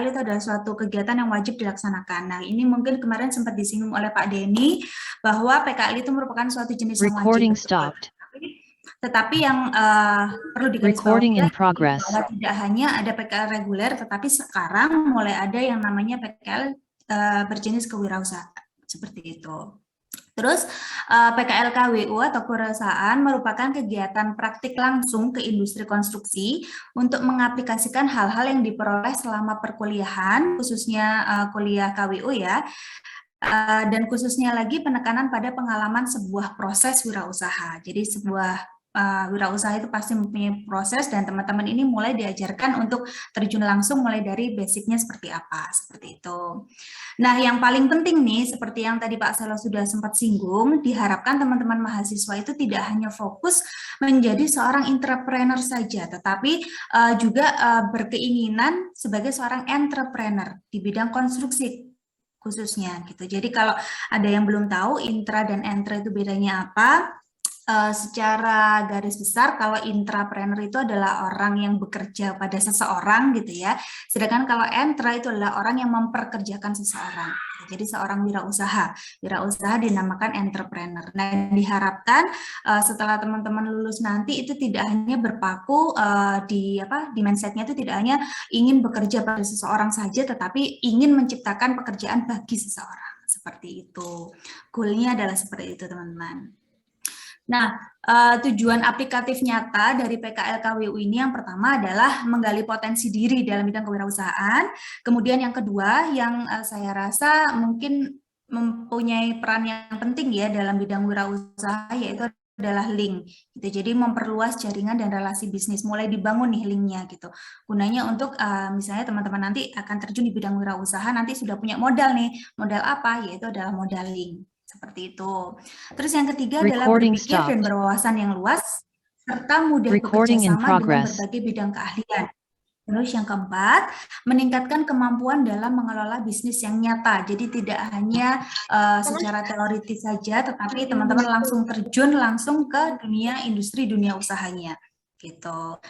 itu adalah suatu kegiatan yang wajib dilaksanakan. Nah, ini mungkin kemarin sempat disinggung oleh Pak Denny bahwa PKL itu merupakan suatu jenis yang wajib, betul. Tetapi yang perlu digarisbawahi bahwa tidak hanya ada PKL reguler, tetapi sekarang mulai ada yang namanya PKL berjenis kewirausahaan, seperti itu. Terus PKL KWU atau kewirausahaan merupakan kegiatan praktik langsung ke industri konstruksi untuk mengaplikasikan hal-hal yang diperoleh selama perkuliahan, khususnya kuliah KWU ya, dan khususnya lagi penekanan pada pengalaman sebuah proses wirausaha. Jadi sebuah wirausaha itu pasti mempunyai proses dan teman-teman ini mulai diajarkan untuk terjun langsung mulai dari basicnya seperti apa, seperti itu. Nah, yang paling penting nih, seperti yang tadi Pak Selo sudah sempat singgung, diharapkan teman-teman mahasiswa itu tidak hanya fokus menjadi seorang entrepreneur saja, tetapi juga berkeinginan sebagai seorang entrepreneur di bidang konstruksi khususnya gitu. Jadi kalau ada yang belum tahu intra dan entre itu bedanya apa? Secara garis besar, kalau intrapreneur itu adalah orang yang bekerja pada seseorang gitu ya. Sedangkan kalau entra itu adalah orang yang memperkerjakan seseorang. Jadi seorang wirausaha. Wirausaha dinamakan entrepreneur. Nah, diharapkan setelah teman-teman lulus nanti itu tidak hanya berpaku di mindsetnya itu tidak hanya ingin bekerja pada seseorang saja, tetapi ingin menciptakan pekerjaan bagi seseorang. Seperti itu. Goalnya adalah seperti itu, teman-teman. Nah, tujuan aplikatif nyata dari PKL KWU ini yang pertama adalah menggali potensi diri dalam bidang kewirausahaan. Kemudian yang kedua yang saya rasa mungkin mempunyai peran yang penting ya dalam bidang wirausaha yaitu adalah link gitu. Jadi memperluas jaringan dan relasi bisnis, mulai dibangun nih linknya gitu. Gunanya untuk misalnya teman-teman nanti akan terjun di bidang wirausaha, nanti sudah punya modal nih. Modal apa? Yaitu adalah modal link. Seperti itu. Terus yang ketiga adalah berpikir dan berwawasan yang luas, serta mudah bekerja sama dengan berbagai bidang keahlian. Terus yang keempat, meningkatkan kemampuan dalam mengelola bisnis yang nyata. Jadi tidak hanya secara teoritis saja, tetapi teman-teman langsung terjun langsung ke dunia industri, dunia usahanya. Gitu.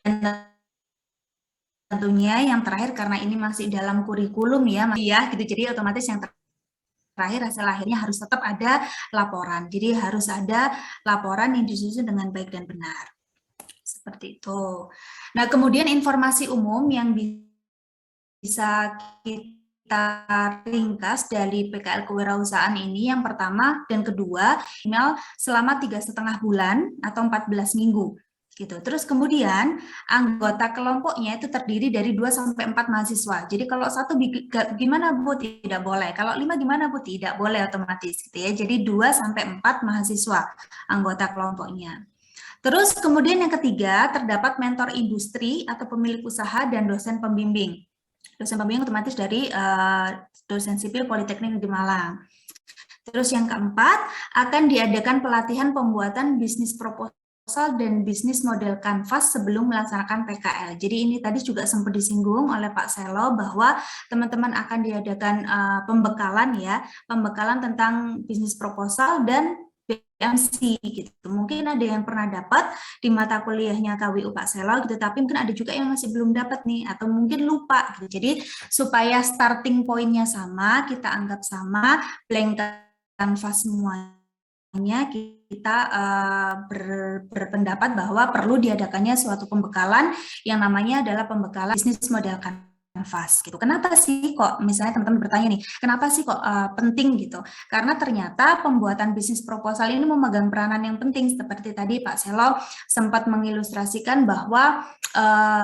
Dan tentunya yang terakhir, karena ini masih dalam kurikulum ya, gitu. Jadi otomatis yang terakhir hasil akhirnya harus tetap ada laporan. Jadi harus ada laporan yang disusun dengan baik dan benar. Seperti itu. Nah, kemudian informasi umum yang bisa kita ringkas dari PKL kewirausahaan ini, yang pertama dan kedua, email selama 3,5 bulan atau 14 minggu. Gitu. Terus kemudian anggota kelompoknya itu terdiri dari 2-4 mahasiswa. Jadi kalau satu gimana Bu? Tidak boleh. Kalau 5 gimana Bu? Tidak boleh otomatis gitu ya. Jadi 2-4 mahasiswa anggota kelompoknya. Terus kemudian yang ketiga, terdapat mentor industri atau pemilik usaha dan dosen pembimbing. Dosen pembimbing otomatis dari dosen sipil Politeknik di Malang. Terus yang keempat, akan diadakan pelatihan pembuatan bisnis proposal dan bisnis model kanvas sebelum melaksanakan PKL. Jadi ini tadi juga sempat disinggung oleh Pak Selo bahwa teman-teman akan diadakan pembekalan tentang bisnis proposal dan BMC gitu. Mungkin ada yang pernah dapat di mata kuliahnya KWU Pak Selo gitu, tapi mungkin ada juga yang masih belum dapat nih atau mungkin lupa gitu. Jadi supaya starting point-nya sama, kita anggap sama, blank kanvas semuanya, kita berpendapat bahwa perlu diadakannya suatu pembekalan yang namanya adalah pembekalan bisnis model kanvas gitu. Kenapa sih kok, misalnya teman-teman bertanya nih, kenapa sih kok penting gitu? Karena ternyata pembuatan bisnis proposal ini memegang peranan yang penting, seperti tadi Pak Selo sempat mengilustrasikan bahwa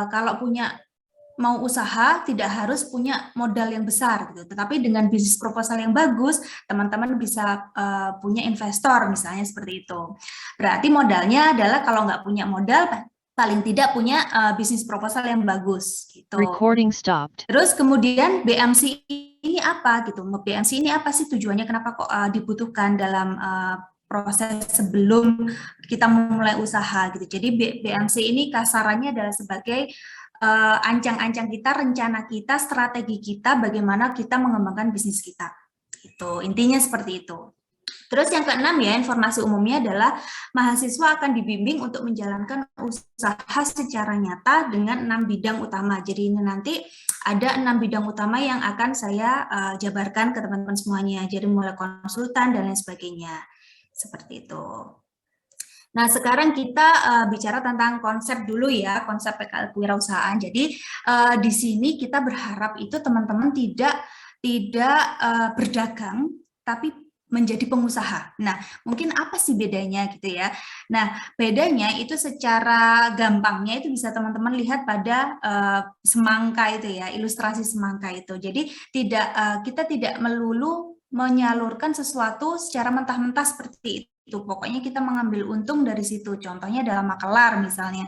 kalau mau usaha tidak harus punya modal yang besar gitu, tetapi dengan bisnis proposal yang bagus, teman-teman bisa punya investor misalnya seperti itu. Berarti modalnya adalah kalau nggak punya modal, paling tidak punya bisnis proposal yang bagus gitu. Recording stopped. Terus kemudian BMC ini apa gitu? BMC ini apa sih tujuannya? Kenapa kok dibutuhkan dalam proses sebelum kita memulai usaha gitu? Jadi BMC ini kasarannya adalah sebagai ancang-ancang kita, rencana kita, strategi kita, bagaimana kita mengembangkan bisnis kita. Itu intinya seperti itu. Terus yang keenam ya, informasi umumnya adalah mahasiswa akan dibimbing untuk menjalankan usaha secara nyata dengan 6 bidang utama. Jadi ini nanti ada 6 bidang utama yang akan saya jabarkan ke teman-teman semuanya. Jadi mulai konsultan dan lain sebagainya. Seperti itu. Nah, sekarang kita bicara tentang konsep dulu ya, konsep PKL kewirausahaan. Jadi di sini kita berharap itu teman-teman tidak berdagang, tapi menjadi pengusaha. Nah, mungkin apa sih bedanya gitu ya? Nah, bedanya itu secara gampangnya itu bisa teman-teman lihat pada semangka itu ya, ilustrasi semangka itu. Jadi kita tidak melulu menyalurkan sesuatu secara mentah-mentah seperti itu. Pokoknya kita mengambil untung dari situ. Contohnya dalam makelar misalnya.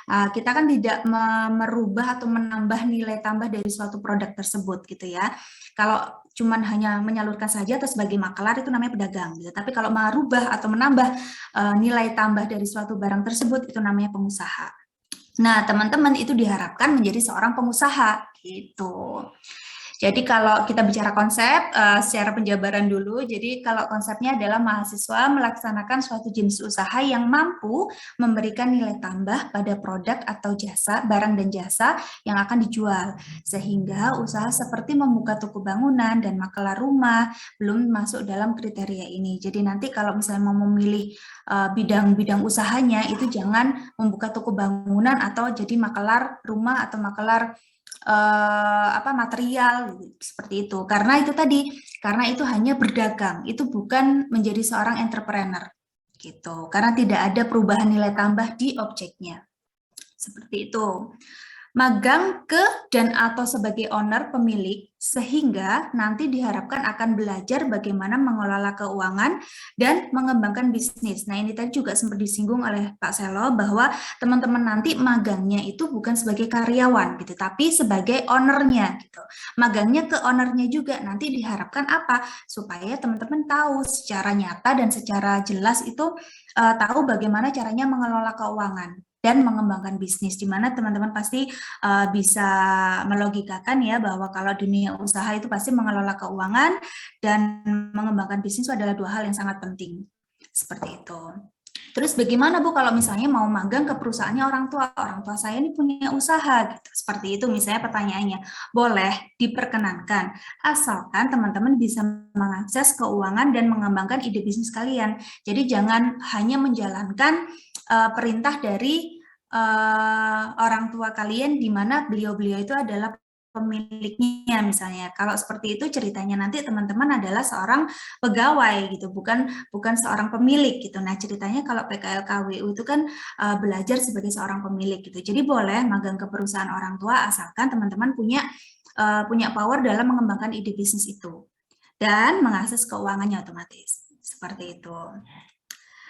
Kita kan tidak merubah atau menambah nilai tambah dari suatu produk tersebut gitu ya. Kalau cuman hanya menyalurkan saja atau sebagai makelar itu namanya pedagang gitu. Tapi kalau merubah atau menambah nilai tambah dari suatu barang tersebut itu namanya pengusaha. Nah, teman-teman itu diharapkan menjadi seorang pengusaha gitu. Jadi kalau kita bicara konsep secara penjabaran dulu, jadi kalau konsepnya adalah mahasiswa melaksanakan suatu jenis usaha yang mampu memberikan nilai tambah pada produk atau jasa, barang dan jasa yang akan dijual. Sehingga usaha seperti membuka toko bangunan dan makelar rumah belum masuk dalam kriteria ini. Jadi nanti kalau misalnya mau memilih bidang-bidang usahanya itu jangan membuka toko bangunan atau jadi makelar rumah atau makelar material seperti itu, karena itu hanya berdagang, itu bukan menjadi seorang entrepreneur gitu, karena tidak ada perubahan nilai tambah di objeknya seperti itu. Magang ke dan atau sebagai owner pemilik, sehingga nanti diharapkan akan belajar bagaimana mengelola keuangan dan mengembangkan bisnis. Nah, ini tadi juga sempat disinggung oleh Pak Selo bahwa teman-teman nanti magangnya itu bukan sebagai karyawan gitu, tapi sebagai ownernya gitu. Magangnya ke ownernya juga nanti diharapkan apa? Supaya teman-teman tahu secara nyata dan secara jelas itu tahu bagaimana caranya mengelola keuangan dan mengembangkan bisnis, di mana teman-teman pasti bisa melogikakan ya bahwa kalau dunia usaha itu pasti mengelola keuangan dan mengembangkan bisnis itu adalah dua hal yang sangat penting. Seperti itu. Terus bagaimana Bu kalau misalnya mau magang ke perusahaannya orang tua saya ini punya usaha gitu. Seperti itu misalnya pertanyaannya. Boleh diperkenankan asalkan teman-teman bisa mengakses keuangan dan mengembangkan ide bisnis kalian. Jadi jangan hanya menjalankan perintah dari orang tua kalian di mana beliau-beliau itu adalah pemiliknya misalnya. Kalau seperti itu ceritanya nanti teman-teman adalah seorang pegawai gitu, bukan seorang pemilik gitu. Nah, ceritanya kalau PKL KWU itu kan belajar sebagai seorang pemilik gitu. Jadi boleh magang ke perusahaan orang tua asalkan teman-teman punya power dalam mengembangkan ide bisnis itu dan mengakses keuangannya otomatis. Seperti itu.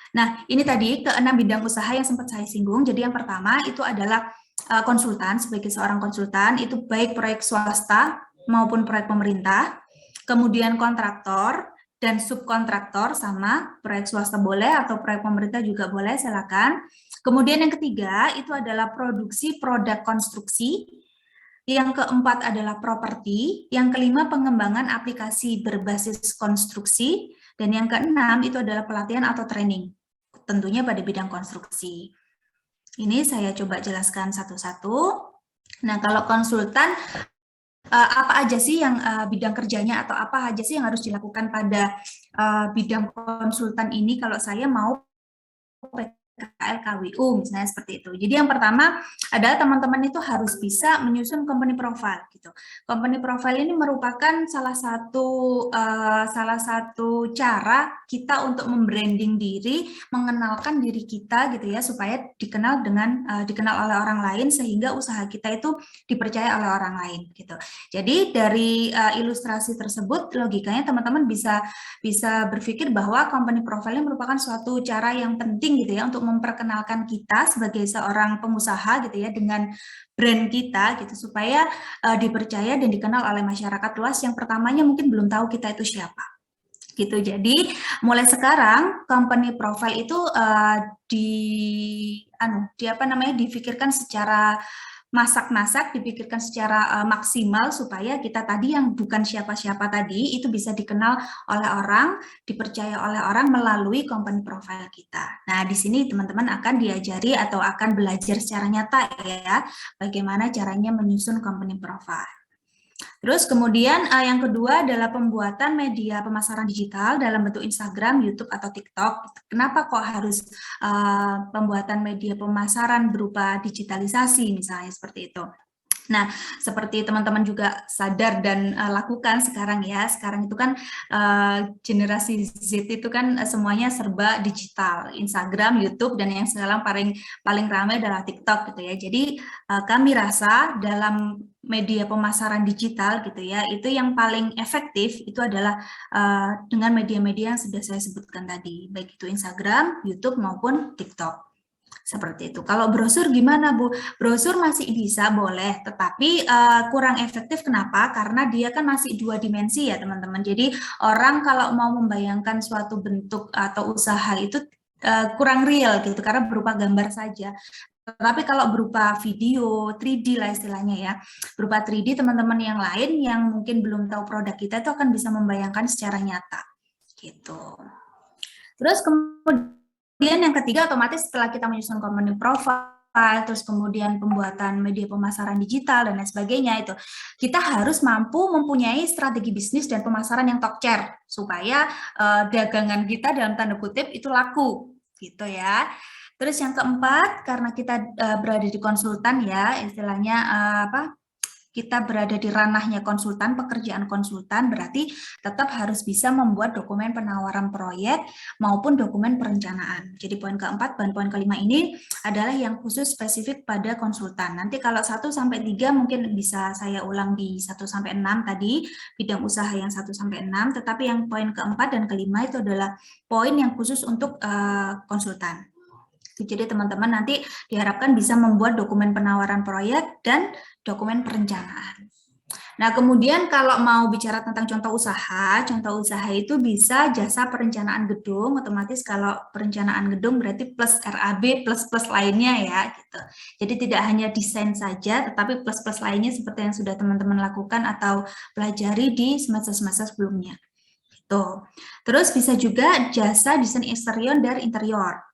Nah, ini tadi ke-6 bidang usaha yang sempat saya singgung. Jadi yang pertama itu adalah konsultan, sebagai seorang konsultan, itu baik proyek swasta maupun proyek pemerintah, kemudian kontraktor dan subkontraktor sama, proyek swasta boleh atau proyek pemerintah juga boleh, silakan. Kemudian yang ketiga itu adalah produksi produk konstruksi, yang keempat adalah properti, yang kelima pengembangan aplikasi berbasis konstruksi, dan yang keenam itu adalah pelatihan atau training, tentunya pada bidang konstruksi. Ini saya coba jelaskan satu-satu. Nah, kalau konsultan, apa aja sih yang bidang kerjanya atau apa aja sih yang harus dilakukan pada bidang konsultan ini kalau saya mau PKL KWU misalnya seperti itu. Jadi yang pertama adalah teman-teman itu harus bisa menyusun company profile gitu. Company profile ini merupakan salah satu cara kita untuk membranding diri, mengenalkan diri kita gitu ya supaya dikenal oleh orang lain sehingga usaha kita itu dipercaya oleh orang lain gitu. Jadi dari ilustrasi tersebut logikanya teman-teman bisa berpikir bahwa company profile merupakan suatu cara yang penting gitu ya untuk memperkenalkan kita sebagai seorang pengusaha gitu ya dengan brand kita gitu supaya dipercaya dan dikenal oleh masyarakat luas yang pertamanya mungkin belum tahu kita itu siapa gitu. Jadi mulai sekarang company profile itu difikirkan secara masak-masak, dipikirkan secara maksimal supaya kita tadi yang bukan siapa-siapa tadi itu bisa dikenal oleh orang, dipercaya oleh orang melalui company profile kita. Nah, di sini teman-teman akan diajari atau akan belajar secara nyata ya, bagaimana caranya menyusun company profile. Terus kemudian yang kedua adalah pembuatan media pemasaran digital dalam bentuk Instagram, YouTube, atau TikTok. Kenapa kok harus pembuatan media pemasaran berupa digitalisasi misalnya seperti itu? Nah, seperti teman-teman juga sadar dan lakukan sekarang ya, sekarang itu kan generasi Z itu kan semuanya serba digital, Instagram, YouTube, dan yang sekarang paling ramai adalah TikTok gitu ya. Jadi kami rasa dalam media pemasaran digital gitu ya, itu yang paling efektif itu adalah dengan media-media yang sudah saya sebutkan tadi, baik itu Instagram, YouTube maupun TikTok. Seperti itu. Kalau brosur gimana, Bu? Brosur masih bisa, boleh, tetapi kurang efektif. Kenapa? Karena dia kan masih 2 dimensi ya, teman-teman. Jadi orang kalau mau membayangkan suatu bentuk atau usaha itu kurang real gitu, karena berupa gambar saja. Tetapi kalau berupa video, 3D lah istilahnya ya, berupa 3D, teman-teman yang lain yang mungkin belum tahu produk kita itu akan bisa membayangkan secara nyata. Gitu. Terus kemudian yang ketiga, otomatis setelah kita menyusun company profile, terus kemudian pembuatan media pemasaran digital dan lain sebagainya, itu kita harus mampu mempunyai strategi bisnis dan pemasaran yang top chair supaya dagangan kita dalam tanda kutip itu laku gitu ya. Terus yang keempat, karena kita berada di konsultan ya, istilahnya kita berada di ranahnya konsultan, pekerjaan konsultan, berarti tetap harus bisa membuat dokumen penawaran proyek maupun dokumen perencanaan. Jadi poin keempat dan poin kelima ini adalah yang khusus spesifik pada konsultan. Nanti kalau 1 sampai 3 mungkin bisa saya ulang di 1 sampai 6 tadi, bidang usaha yang 1 sampai 6, tetapi yang poin keempat dan kelima itu adalah poin yang khusus untuk konsultan. Jadi teman-teman nanti diharapkan bisa membuat dokumen penawaran proyek dan dokumen perencanaan. Nah, kemudian kalau mau bicara tentang contoh usaha itu bisa jasa perencanaan gedung, otomatis kalau perencanaan gedung berarti plus RAB, plus lainnya ya, gitu. Jadi tidak hanya desain saja, tetapi plus lainnya seperti yang sudah teman-teman lakukan atau pelajari di semester-semester sebelumnya. Gitu. Terus bisa juga jasa desain eksterior dan interior,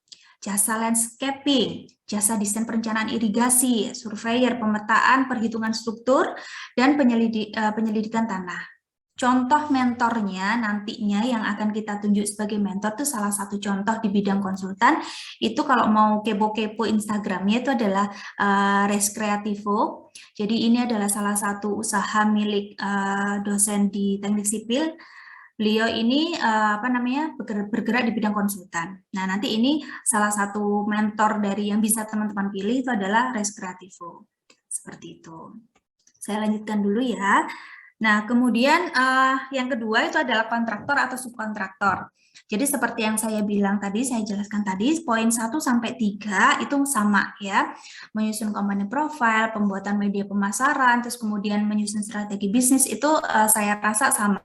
jasa landscaping, jasa desain perencanaan irigasi, surveyor, pemetaan, perhitungan struktur, dan penyelidikan tanah. Contoh mentornya nantinya yang akan kita tunjuk sebagai mentor itu salah satu contoh di bidang konsultan, itu kalau mau kepo-kepo Instagramnya itu adalah Res Creativo. Jadi ini adalah salah satu usaha milik dosen di teknik sipil. Beliau ini bergerak di bidang konsultan. Nah, nanti ini salah satu mentor dari yang bisa teman-teman pilih itu adalah Res Creativo. Seperti itu. Saya lanjutkan dulu ya. Nah, kemudian yang kedua itu adalah kontraktor atau subkontraktor. Jadi seperti yang saya bilang tadi, saya jelaskan tadi, poin 1 sampai 3 itu sama ya. Menyusun company profile, pembuatan media pemasaran, terus kemudian menyusun strategi bisnis itu saya rasa sama.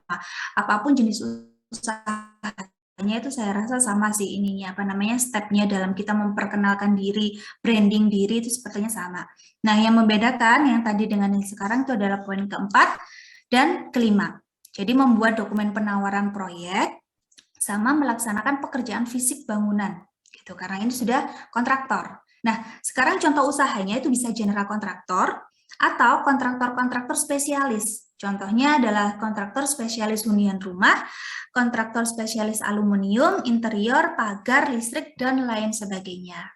Apapun jenis usahanya itu saya rasa sama sih ininya, stepnya dalam kita memperkenalkan diri, branding diri itu sepertinya sama. Nah, yang membedakan yang tadi dengan yang sekarang itu adalah poin keempat dan kelima. Jadi membuat dokumen penawaran proyek sama melaksanakan pekerjaan fisik bangunan gitu, karena ini sudah kontraktor. Nah, sekarang contoh usahanya itu bisa general kontraktor atau kontraktor spesialis. Contohnya adalah kontraktor spesialis hunian rumah, kontraktor spesialis aluminium, interior, pagar, listrik, dan lain sebagainya.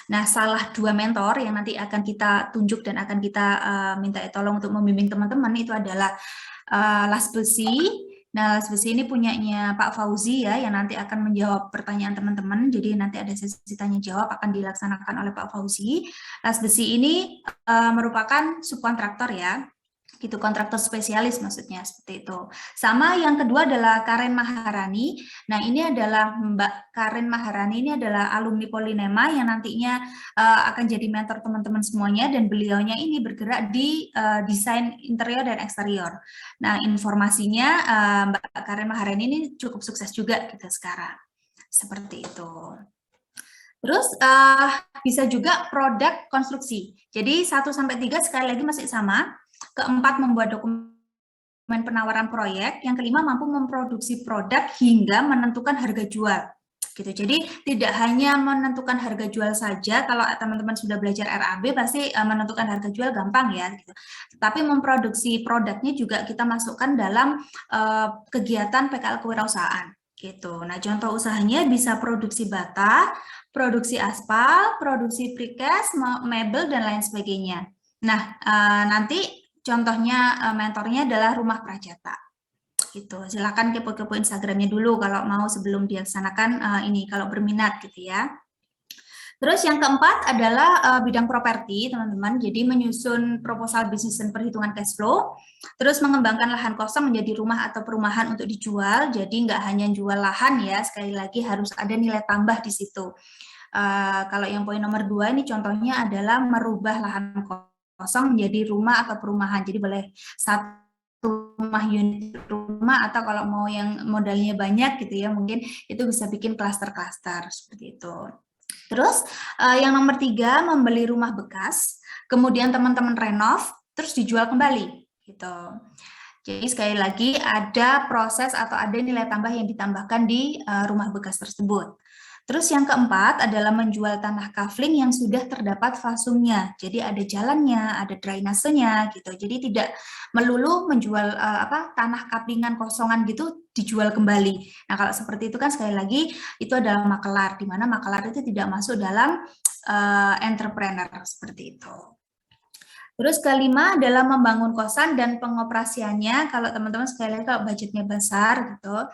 Nah, salah 2 mentor yang nanti akan kita tunjuk dan akan kita minta tolong untuk membimbing teman-teman itu adalah Las Besi. Nah, Las Besi ini punyanya Pak Fauzi ya, yang nanti akan menjawab pertanyaan teman-teman. Jadi nanti ada sesi tanya jawab akan dilaksanakan oleh Pak Fauzi. Las Besi ini merupakan subkontraktor ya, gitu, kontraktor spesialis maksudnya seperti itu. Sama yang kedua adalah Karen Maharani. Nah, ini adalah Mbak Karen Maharani, ini adalah alumni Polinema yang nantinya akan jadi mentor teman-teman semuanya, dan beliaunya ini bergerak di desain interior dan eksterior. Nah, informasinya Mbak Karen Maharani ini cukup sukses juga kita sekarang. Seperti itu. Terus bisa juga produk konstruksi. Jadi 1-3 sekali lagi masih sama. Keempat, membuat dokumen penawaran proyek. Yang kelima, mampu memproduksi produk hingga menentukan harga jual. Gitu. Jadi tidak hanya menentukan harga jual saja. Kalau teman-teman sudah belajar RAB pasti menentukan harga jual gampang ya. Gitu. Tapi memproduksi produknya juga kita masukkan dalam kegiatan PKL kewirausahaan. Gitu. Nah, contoh usahanya bisa produksi bata, produksi aspal, produksi precast, mebel, dan lain sebagainya. Nah, nanti contohnya mentornya adalah Rumah Prajata. Gitu. Silakan kepo-kepo Instagramnya dulu kalau mau sebelum dilaksanakan ini, kalau berminat gitu ya. Terus yang keempat adalah bidang properti, teman-teman. Jadi menyusun proposal bisnis dan perhitungan cash flow. Terus mengembangkan lahan kosong menjadi rumah atau perumahan untuk dijual. Jadi nggak hanya jual lahan ya, sekali lagi harus ada nilai tambah di situ. Kalau yang poin nomor 2 ini contohnya adalah merubah lahan kosong menjadi rumah atau perumahan. Jadi boleh satu rumah unit rumah, atau kalau mau yang modalnya banyak gitu ya, mungkin itu bisa bikin klaster-klaster seperti itu. Terus yang nomor 3, membeli rumah bekas, kemudian teman-teman renov, terus dijual kembali gitu. Jadi sekali lagi ada proses atau ada nilai tambah yang ditambahkan di rumah bekas tersebut. Terus yang keempat adalah menjual tanah kafling yang sudah terdapat fasumnya. Jadi ada jalannya, ada drainasenya gitu. Jadi tidak melulu menjual tanah kaplingan kosongan gitu dijual kembali. Nah, kalau seperti itu kan sekali lagi itu adalah makelar, di mana makelar itu tidak masuk dalam entrepreneur seperti itu. Terus kelima adalah membangun kosan dan pengoperasiannya. Kalau teman-teman sekali lagi kalau budgetnya besar gitu,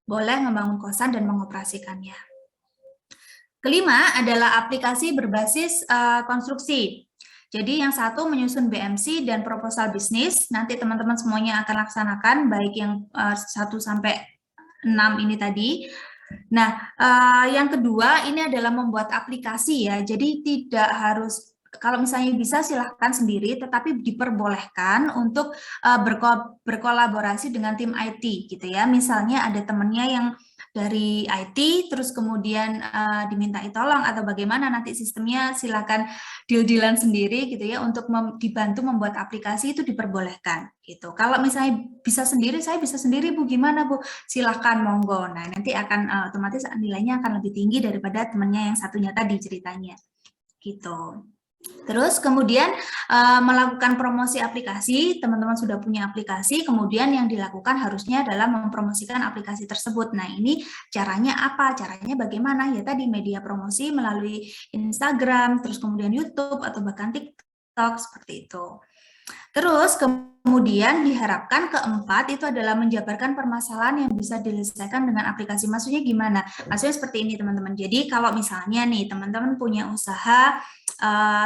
boleh membangun kosan dan mengoperasikannya. Kelima adalah aplikasi berbasis konstruksi. Jadi yang satu menyusun BMC dan proposal bisnis. Nanti teman-teman semuanya akan laksanakan, baik yang 1-6 ini tadi. Nah, yang kedua ini adalah membuat aplikasi ya. Jadi tidak harus, kalau misalnya bisa silahkan sendiri, tetapi diperbolehkan untuk berkolaborasi dengan tim IT gitu ya. Misalnya ada temennya yang dari IT, terus kemudian dimintai tolong atau bagaimana nanti sistemnya, silakan deal-dealan sendiri gitu ya, untuk dibantu membuat aplikasi itu diperbolehkan gitu. Kalau misalnya bisa sendiri, saya bisa sendiri Bu, gimana Bu? Silahkan, monggo. Nah, nanti akan otomatis nilainya akan lebih tinggi daripada temannya yang satunya tadi ceritanya gitu. Terus kemudian melakukan promosi aplikasi, teman-teman sudah punya aplikasi, kemudian yang dilakukan harusnya adalah mempromosikan aplikasi tersebut. Nah, ini caranya apa? Caranya bagaimana? Ya tadi media promosi melalui Instagram, terus kemudian YouTube atau bahkan TikTok seperti itu. Terus kemudian diharapkan keempat itu adalah menjabarkan permasalahan yang bisa diselesaikan dengan aplikasi. Maksudnya gimana? Maksudnya seperti ini teman-teman. Jadi kalau misalnya nih teman-teman punya usaha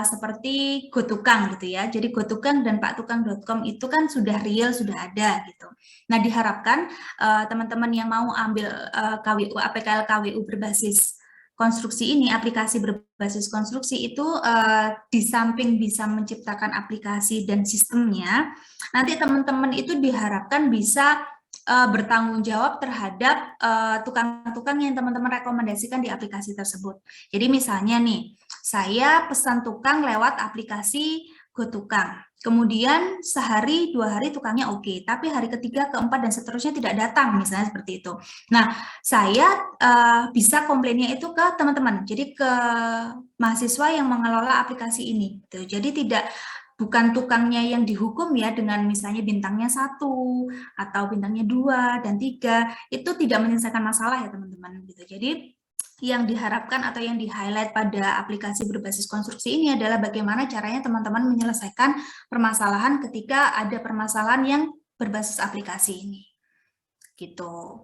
seperti GoTukang gitu ya. Jadi GoTukang dan paktukang.com itu kan sudah real, sudah ada gitu. Nah, diharapkan teman-teman yang mau ambil KWU, APKL KWU berbasis konstruksi ini, aplikasi berbasis konstruksi itu di samping bisa menciptakan aplikasi dan sistemnya, nanti teman-teman itu diharapkan bisa bertanggung jawab terhadap tukang-tukang yang teman-teman rekomendasikan di aplikasi tersebut. Jadi misalnya nih, saya pesan tukang lewat aplikasi GoTukang. Kemudian sehari, 2 hari tukangnya oke, tapi hari ketiga, keempat, dan seterusnya tidak datang, misalnya seperti itu. Nah, saya bisa komplainnya itu ke teman-teman, jadi ke mahasiswa yang mengelola aplikasi ini. Gitu. Jadi bukan tukangnya yang dihukum ya dengan misalnya bintangnya 1 atau bintangnya 2 dan 3, itu tidak menyelesaikan masalah ya teman-teman. Gitu. Jadi yang diharapkan atau yang di-highlight pada aplikasi berbasis konstruksi ini adalah bagaimana caranya teman-teman menyelesaikan permasalahan ketika ada permasalahan yang berbasis aplikasi ini. Gitu.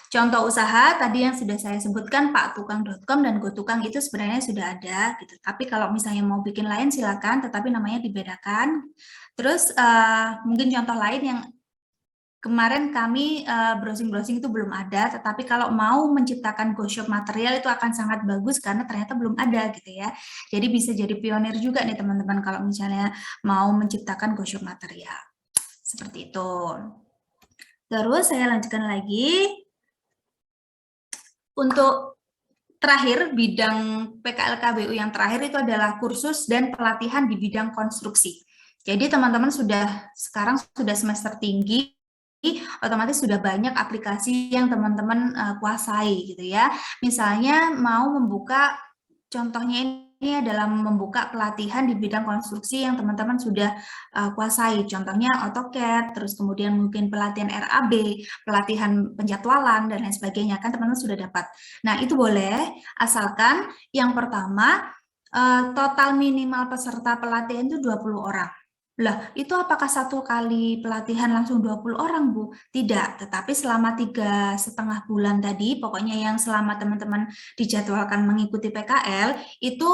Contoh usaha tadi yang sudah saya sebutkan, paktukang.com dan GoTukang itu sebenarnya sudah ada gitu. Tapi kalau misalnya mau bikin lain silakan, tetapi namanya dibedakan. Terus mungkin contoh lain yang kemarin kami browsing-browsing itu belum ada, tetapi kalau mau menciptakan GoShop material itu akan sangat bagus karena ternyata belum ada gitu ya. Jadi bisa jadi pionir juga nih teman-teman kalau misalnya mau menciptakan GoShop material. Seperti itu. Terus saya lanjutkan lagi. Untuk terakhir, bidang PKL KBU yang terakhir itu adalah kursus dan pelatihan di bidang konstruksi. Jadi teman-teman sekarang sudah semester tinggi, otomatis sudah banyak aplikasi yang teman-teman kuasai gitu ya. Misalnya mau membuka, contohnya ini adalah membuka pelatihan di bidang konstruksi yang teman-teman sudah kuasai. Contohnya AutoCAD, terus kemudian mungkin pelatihan RAB, pelatihan penjadwalan, dan lain sebagainya. Kan teman-teman sudah dapat. Nah, itu boleh, asalkan yang pertama, total minimal peserta pelatihan itu 20 orang. Lah, itu apakah satu kali pelatihan langsung 20 orang, Bu? Tidak, tetapi selama 3,5 bulan tadi, pokoknya yang selama teman-teman dijadwalkan mengikuti PKL, itu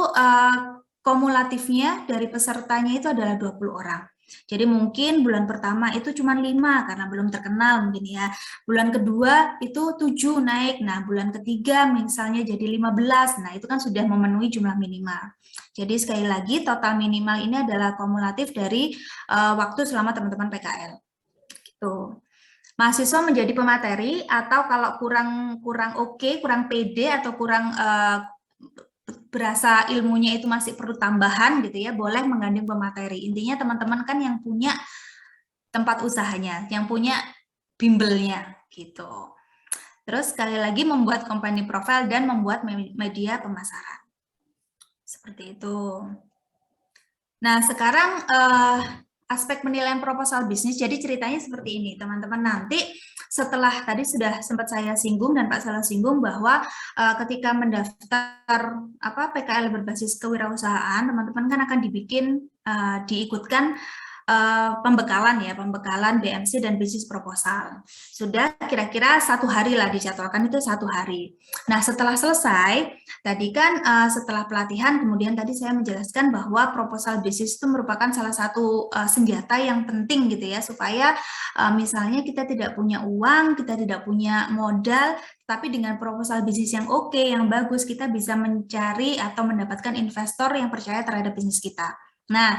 kumulatifnya dari pesertanya itu adalah 20 orang. Jadi mungkin bulan pertama itu cuma 5 karena belum terkenal mungkin ya. Bulan kedua itu 7 naik. Nah, bulan ketiga misalnya jadi 15. Nah, itu kan sudah memenuhi jumlah minimal. Jadi sekali lagi total minimal ini adalah kumulatif dari waktu selama teman-teman PKL. Gitu. Mahasiswa menjadi pemateri atau kalau kurang oke, kurang pede atau kurang berasa ilmunya itu masih perlu tambahan gitu ya, boleh menggandeng pemateri. Intinya teman-teman kan yang punya tempat usahanya, yang punya bimbelnya gitu. Terus sekali lagi membuat company profile dan membuat media pemasaran. Seperti itu. Nah, sekarang aspek penilaian proposal bisnis. Jadi ceritanya seperti ini, teman-teman. Nanti setelah tadi sudah sempat saya singgung dan Pak Salah singgung bahwa ketika mendaftar PKL berbasis kewirausahaan, teman-teman kan akan diikutkan pembekalan BMC dan bisnis proposal. Sudah kira-kira 1 hari lah dijadwalkan, itu 1 hari. Nah, setelah selesai, tadi kan setelah pelatihan, kemudian tadi saya menjelaskan bahwa proposal bisnis itu merupakan salah satu senjata yang penting gitu ya, supaya misalnya kita tidak punya uang, kita tidak punya modal, tapi dengan proposal bisnis yang oke, yang bagus, kita bisa mencari atau mendapatkan investor yang percaya terhadap bisnis kita. Nah,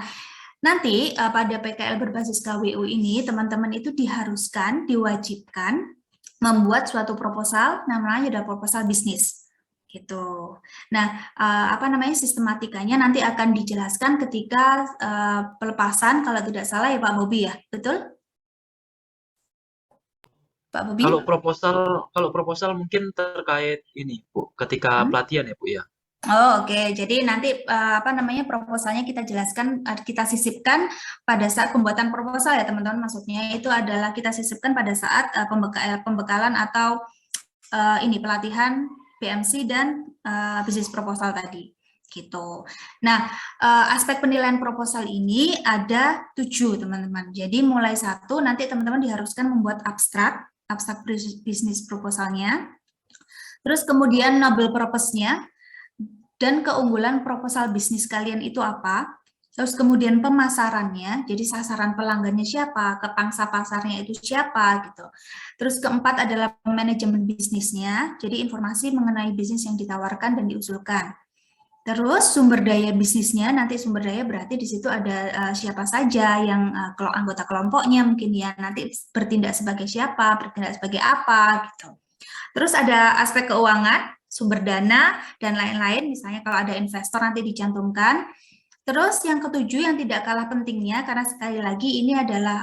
nanti pada PKL berbasis KWU ini, teman-teman itu diwajibkan membuat suatu proposal, namanya adalah proposal bisnis. Gitu. Nah, sistematikanya nanti akan dijelaskan ketika pelepasan, kalau tidak salah ya Pak Bobi ya, betul? Pak Bobi? Kalau proposal mungkin terkait ini, Bu, ketika pelatihan ya, Bu ya. Oh, oke. Jadi nanti proposalnya kita jelaskan, kita sisipkan pada saat pembuatan proposal ya teman-teman. Maksudnya itu adalah kita sisipkan pada saat pembekalan atau pelatihan BMC dan bisnis proposal tadi. Gitu. Nah, aspek penilaian proposal ini ada 7 teman-teman. Jadi mulai 1 nanti teman-teman diharuskan membuat abstrak bisnis proposalnya. Terus kemudian noble purpose-nya dan keunggulan proposal bisnis kalian itu apa. Terus kemudian pemasarannya, jadi sasaran pelanggannya siapa, ke pangsa pasarnya itu siapa gitu. Terus keempat adalah manajemen bisnisnya, jadi informasi mengenai bisnis yang ditawarkan dan diusulkan. Terus sumber daya bisnisnya, nanti sumber daya berarti di situ ada siapa saja yang anggota kelompoknya mungkin ya, nanti bertindak sebagai siapa, bertindak sebagai apa gitu. Terus ada aspek keuangan, sumber dana, dan lain-lain, misalnya kalau ada investor nanti dicantumkan. Terus yang ketujuh yang tidak kalah pentingnya, karena sekali lagi ini adalah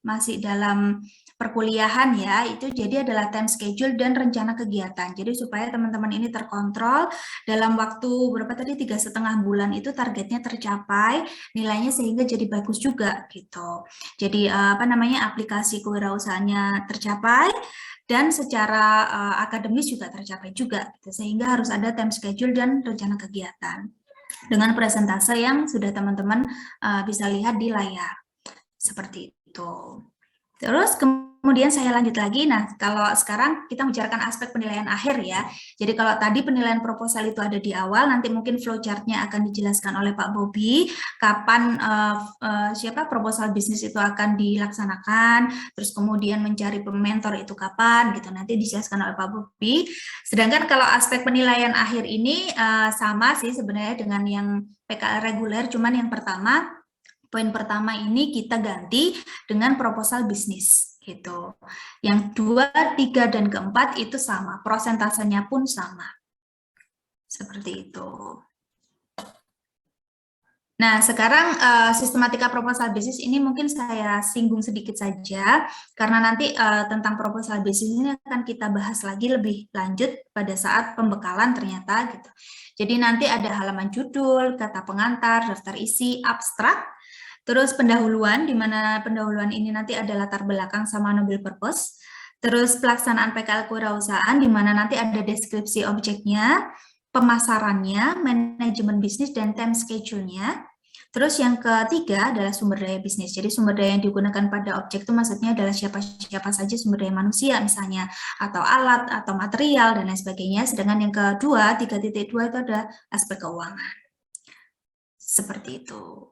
masih dalam perkuliahan ya, itu jadi adalah time schedule dan rencana kegiatan. Jadi supaya teman-teman ini terkontrol dalam waktu berapa tadi 3,5 bulan itu targetnya tercapai, nilainya sehingga jadi bagus juga gitu. Jadi aplikasi kewirausahaannya tercapai dan secara akademis juga tercapai juga, gitu. Sehingga harus ada time schedule dan rencana kegiatan dengan presentase yang sudah teman-teman bisa lihat di layar. Seperti itu. Terus kemudian saya lanjut lagi. Nah, kalau sekarang kita bicarakan aspek penilaian akhir ya. Jadi kalau tadi penilaian proposal itu ada di awal, nanti mungkin flowchart-nya akan dijelaskan oleh Pak Bobi, kapan proposal bisnis itu akan dilaksanakan, terus kemudian mencari mentor itu kapan, gitu. Nanti dijelaskan oleh Pak Bobi. Sedangkan kalau aspek penilaian akhir ini sama sih sebenarnya dengan yang PKL reguler, cuman yang poin pertama ini kita ganti dengan proposal bisnis gitu. Yang 2, 3, dan keempat itu sama, prosentasenya pun sama. Seperti itu. Nah, sekarang sistematika proposal bisnis ini mungkin saya singgung sedikit saja, karena nanti tentang proposal bisnis ini akan kita bahas lagi lebih lanjut pada saat pembekalan ternyata gitu. Jadi nanti ada halaman judul, kata pengantar, daftar isi, abstrak, terus pendahuluan, di mana pendahuluan ini nanti ada latar belakang sama noble purpose, terus pelaksanaan PKL kewirausahaan, di mana nanti ada deskripsi objeknya, pemasarannya, manajemen bisnis, dan time schedule-nya. Terus yang ketiga adalah sumber daya bisnis. Jadi sumber daya yang digunakan pada objek itu maksudnya adalah siapa saja sumber daya manusia misalnya, atau alat, atau material, dan lain sebagainya. Sedangkan yang kedua, 3.2 itu ada aspek keuangan. Seperti itu.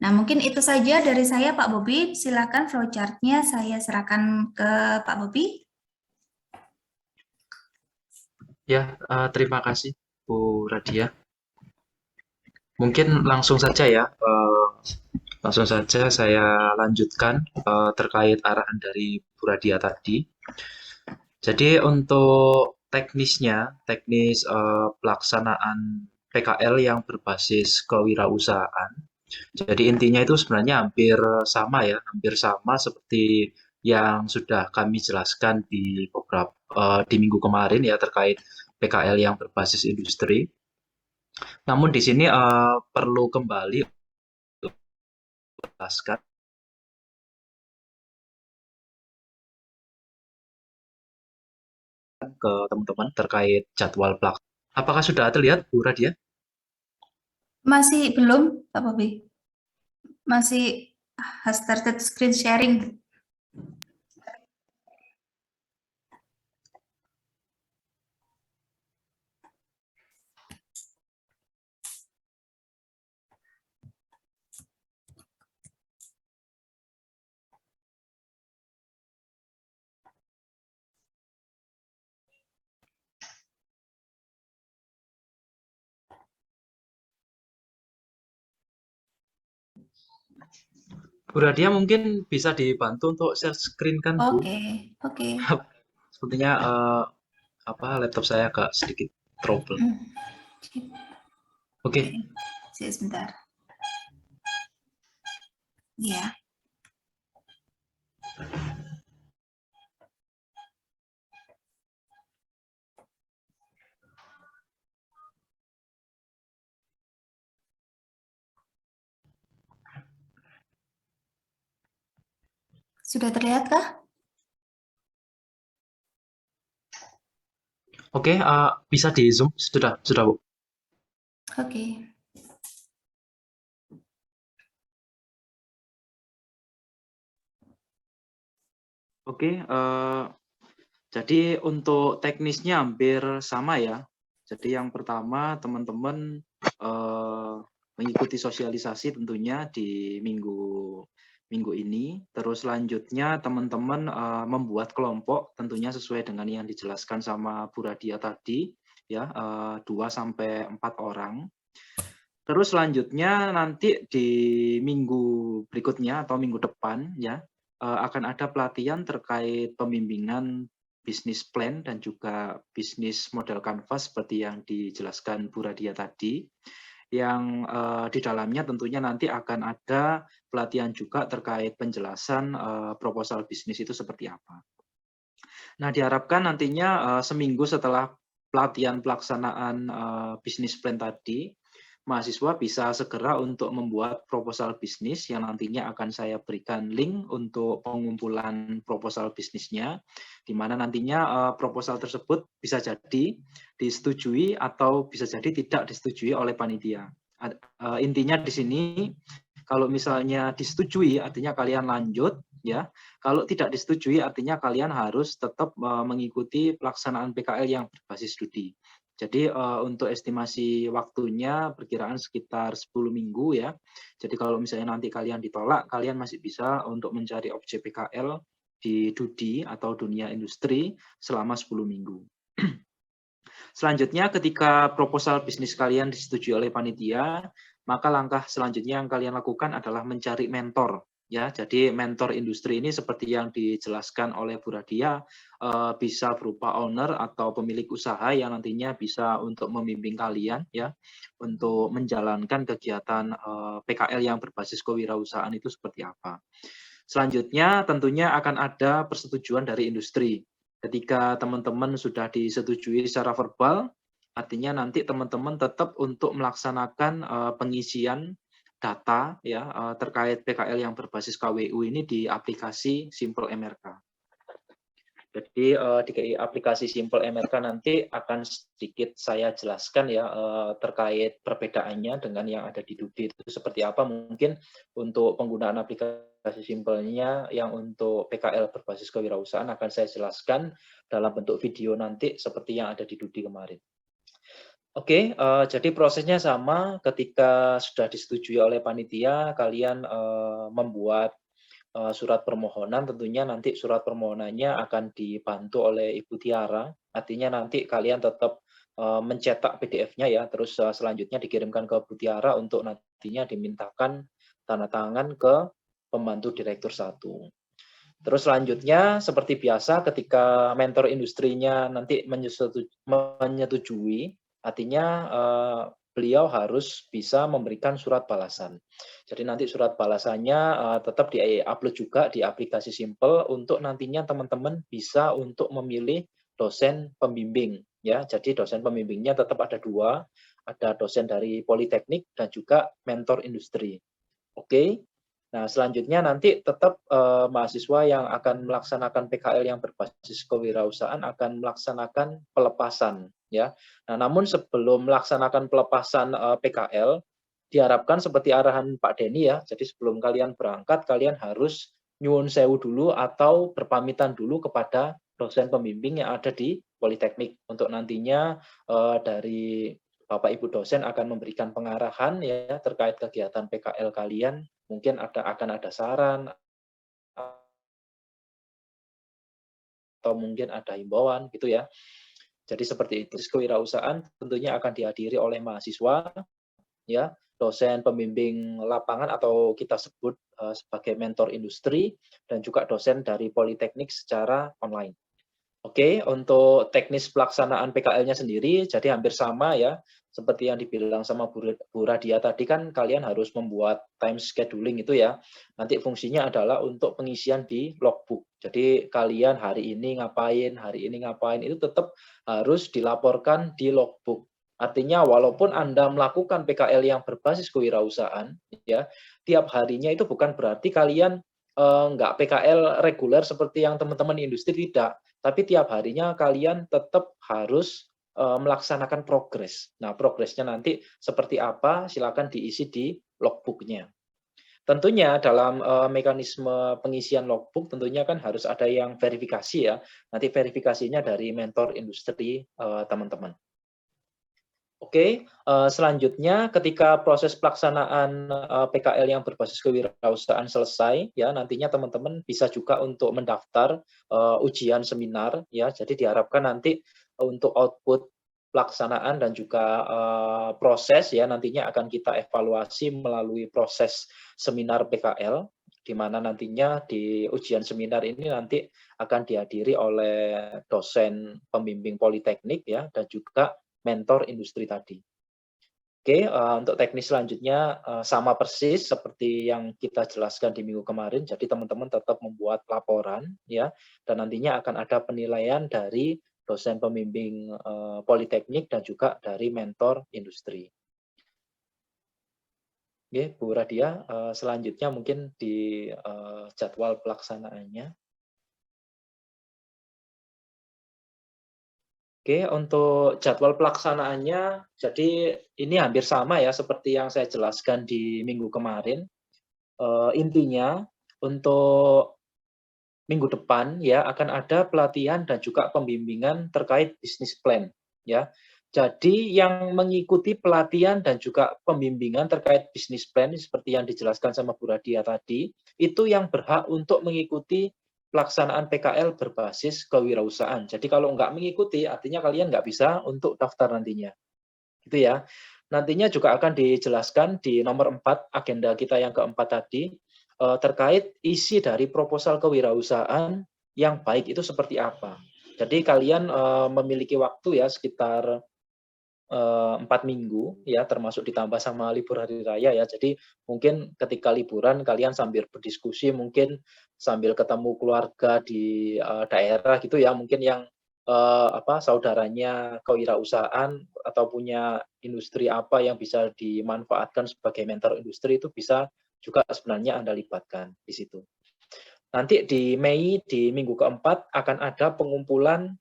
Nah, mungkin itu saja dari saya, Pak Bobi. Silakan flowchart-nya saya serahkan ke Pak Bobi. Ya, terima kasih Bu Radia. Mungkin langsung saja ya, langsung saja saya lanjutkan terkait arahan dari Bu Radia tadi. Jadi untuk teknisnya, teknis pelaksanaan PKL yang berbasis kewirausahaan. Jadi intinya itu sebenarnya hampir sama ya, hampir sama seperti yang sudah kami jelaskan di di minggu kemarin ya terkait PKL yang berbasis industri. Namun di sini perlu kembali untuk menjelaskan ke teman-teman terkait jadwal pelaksanaan. Apakah sudah terlihat Bu Radia? Masih belum, Pak Bobi? Masih has started screen sharing. Bu Radia mungkin bisa dibantu untuk share screen kan Bu? Oke. Sepertinya laptop saya agak sedikit trouble. Oke. Sebentar. Ya. Sudah terlihat kah? Oke, bisa di zoom sudah Bu. Oke. Oke, jadi untuk teknisnya hampir sama ya. Jadi yang pertama teman-teman mengikuti sosialisasi tentunya di minggu ini. Terus selanjutnya teman-teman membuat kelompok tentunya sesuai dengan yang dijelaskan sama Bu Radia tadi ya, 2 sampai 4 orang. Terus selanjutnya nanti di minggu berikutnya atau minggu depan ya akan ada pelatihan terkait pembimbingan bisnis plan dan juga bisnis model canvas seperti yang dijelaskan Bu Radia tadi, yang di dalamnya tentunya nanti akan ada pelatihan juga terkait penjelasan proposal bisnis itu seperti apa. Nah, diharapkan nantinya seminggu setelah pelatihan pelaksanaan bisnis plan tadi, mahasiswa bisa segera untuk membuat proposal bisnis yang nantinya akan saya berikan link untuk pengumpulan proposal bisnisnya, di mana nantinya proposal tersebut bisa jadi disetujui atau bisa jadi tidak disetujui oleh panitia. Intinya di sini, kalau misalnya disetujui artinya kalian lanjut, ya. Kalau tidak disetujui artinya kalian harus tetap mengikuti pelaksanaan PKL yang berbasis studi. Jadi untuk estimasi waktunya perkiraan sekitar 10 minggu ya. Jadi kalau misalnya nanti kalian ditolak, kalian masih bisa untuk mencari objek PKL di DUDI atau dunia industri selama 10 minggu. Selanjutnya ketika proposal bisnis kalian disetujui oleh panitia, maka langkah selanjutnya yang kalian lakukan adalah mencari mentor Ya, jadi mentor industri ini seperti yang dijelaskan oleh Bu Radia, bisa berupa owner atau pemilik usaha yang nantinya bisa untuk membimbing kalian ya, untuk menjalankan kegiatan PKL yang berbasis kewirausahaan itu seperti apa. Selanjutnya tentunya akan ada persetujuan dari industri. Ketika teman-teman sudah disetujui secara verbal, artinya nanti teman-teman tetap untuk melaksanakan pengisian data ya terkait PKL yang berbasis KWU ini di aplikasi Simple MRK. Jadi di aplikasi Simple MRK nanti akan sedikit saya jelaskan ya terkait perbedaannya dengan yang ada di Dudi itu seperti apa. Mungkin untuk penggunaan aplikasi Simple-nya yang untuk PKL berbasis kewirausahaan akan saya jelaskan dalam bentuk video nanti seperti yang ada di Dudi kemarin. Oke, jadi prosesnya sama ketika sudah disetujui oleh panitia, kalian membuat surat permohonan, tentunya nanti surat permohonannya akan dibantu oleh Ibu Tiara. Artinya nanti kalian tetap mencetak PDF-nya ya, terus selanjutnya dikirimkan ke Bu Tiara untuk nantinya dimintakan tanda tangan ke pembantu direktur 1. Terus selanjutnya seperti biasa ketika mentor industrinya nanti menyetujui, artinya beliau harus bisa memberikan surat balasan. Jadi nanti surat balasannya tetap di-upload juga di aplikasi Simple untuk nantinya teman-teman bisa untuk memilih dosen pembimbing ya. Jadi dosen pembimbingnya tetap ada 2, ada dosen dari Politeknik dan juga mentor industri. Oke. Nah, selanjutnya nanti tetap mahasiswa yang akan melaksanakan PKL yang berbasis kewirausahaan akan melaksanakan pelepasan ya. Nah, namun sebelum melaksanakan pelepasan PKL diharapkan seperti arahan Pak Denny ya. Jadi sebelum kalian berangkat kalian harus nyuwun sewu dulu atau berpamitan dulu kepada dosen pembimbing yang ada di Politeknik untuk nantinya dari Bapak Ibu dosen akan memberikan pengarahan ya terkait kegiatan PKL kalian. Mungkin akan ada saran atau mungkin ada himbauan gitu ya. Jadi seperti itu. Kewirausahaan tentunya akan dihadiri oleh mahasiswa ya, dosen pembimbing lapangan atau kita sebut sebagai mentor industri dan juga dosen dari Politeknik secara online. Oke, untuk teknis pelaksanaan PKL-nya sendiri jadi hampir sama ya, seperti yang dibilang sama Bu Radia tadi kan kalian harus membuat time scheduling itu ya. Nanti fungsinya adalah untuk pengisian di logbook. Jadi kalian hari ini ngapain itu tetap harus dilaporkan di logbook. Artinya walaupun Anda melakukan PKL yang berbasis kewirausahaan ya, tiap harinya itu bukan berarti kalian nggak PKL reguler seperti yang teman-teman industri, tidak. Tapi tiap harinya kalian tetap harus melaksanakan progres. Nah, progresnya nanti seperti apa, silakan diisi di logbook-nya. Tentunya dalam mekanisme pengisian logbook tentunya kan harus ada yang verifikasi ya. Nanti verifikasinya dari mentor industri teman-teman. Oke, selanjutnya ketika proses pelaksanaan PKL yang berbasis kewirausahaan selesai, ya nantinya teman-teman bisa juga untuk mendaftar ujian seminar, ya. Jadi diharapkan nanti untuk output pelaksanaan dan juga proses, ya nantinya akan kita evaluasi melalui proses seminar PKL, di mana nantinya di ujian seminar ini nanti akan dihadiri oleh dosen pembimbing Politeknik, ya, dan juga mentor industri tadi. Oke, untuk teknis selanjutnya sama persis seperti yang kita jelaskan di minggu kemarin. Jadi teman-teman tetap membuat laporan ya, dan nantinya akan ada penilaian dari dosen pembimbing Politeknik dan juga dari mentor industri. Oke, Bu Radia, selanjutnya mungkin di jadwal pelaksanaannya. Oke, untuk jadwal pelaksanaannya, jadi ini hampir sama ya seperti yang saya jelaskan di minggu kemarin. Intinya untuk minggu depan ya akan ada pelatihan dan juga pembimbingan terkait bisnis plan ya. Jadi yang mengikuti pelatihan dan juga pembimbingan terkait bisnis plan seperti yang dijelaskan sama Bu Radia tadi, itu yang berhak untuk mengikuti pelaksanaan PKL berbasis kewirausahaan. Jadi kalau nggak mengikuti, artinya kalian nggak bisa untuk daftar nantinya. Gitu ya. Nantinya juga akan dijelaskan di nomor 4, agenda kita yang keempat tadi, terkait isi dari proposal kewirausahaan yang baik itu seperti apa. Jadi kalian memiliki waktu ya sekitar 4 minggu ya, termasuk ditambah sama libur hari raya ya. Jadi mungkin ketika liburan kalian sambil berdiskusi, mungkin sambil ketemu keluarga di daerah gitu ya, mungkin yang saudaranya kewirausahaan atau punya industri apa yang bisa dimanfaatkan sebagai mentor industri, itu bisa juga sebenarnya Anda libatkan di situ. Nanti di Mei, di minggu keempat akan ada pengumpulan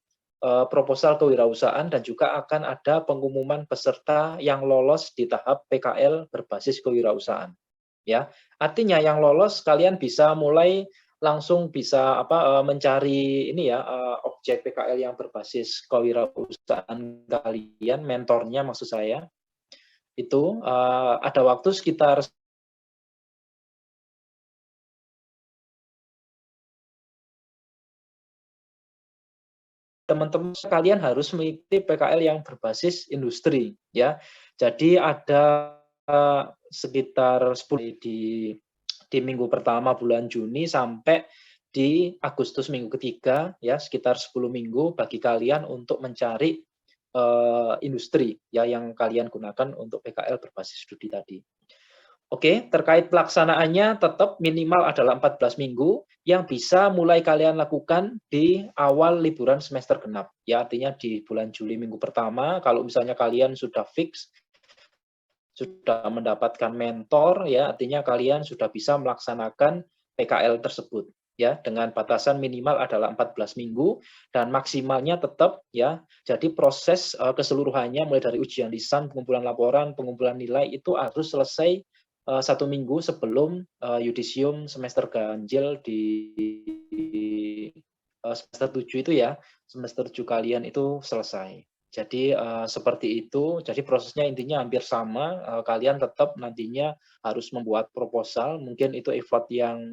proposal kewirausahaan dan juga akan ada pengumuman peserta yang lolos di tahap PKL berbasis kewirausahaan. Ya, artinya yang lolos kalian bisa mulai langsung bisa mencari ini ya, objek PKL yang berbasis kewirausahaan kalian, mentornya maksud saya. Itu ada waktu sekitar teman-teman kalian harus mengikuti PKL yang berbasis industri ya. Jadi ada sekitar 10 di minggu pertama bulan Juni sampai di Agustus minggu ketiga ya, sekitar 10 minggu bagi kalian untuk mencari industri ya yang kalian gunakan untuk PKL berbasis studi tadi. Oke, terkait pelaksanaannya tetap minimal adalah 14 minggu yang bisa mulai kalian lakukan di awal liburan semester genap. Ya, artinya di bulan Juli minggu pertama, kalau misalnya kalian sudah fix, sudah mendapatkan mentor, ya artinya kalian sudah bisa melaksanakan PKL tersebut. Ya, dengan batasan minimal adalah 14 minggu dan maksimalnya tetap ya. Jadi proses keseluruhannya mulai dari ujian lisan, pengumpulan laporan, pengumpulan nilai itu harus selesai 1 minggu sebelum yudisium semester ganjil di semester 7 itu ya, semester 7 kalian itu selesai. Jadi seperti itu, jadi prosesnya intinya hampir sama, kalian tetap nantinya harus membuat proposal, mungkin itu effort yang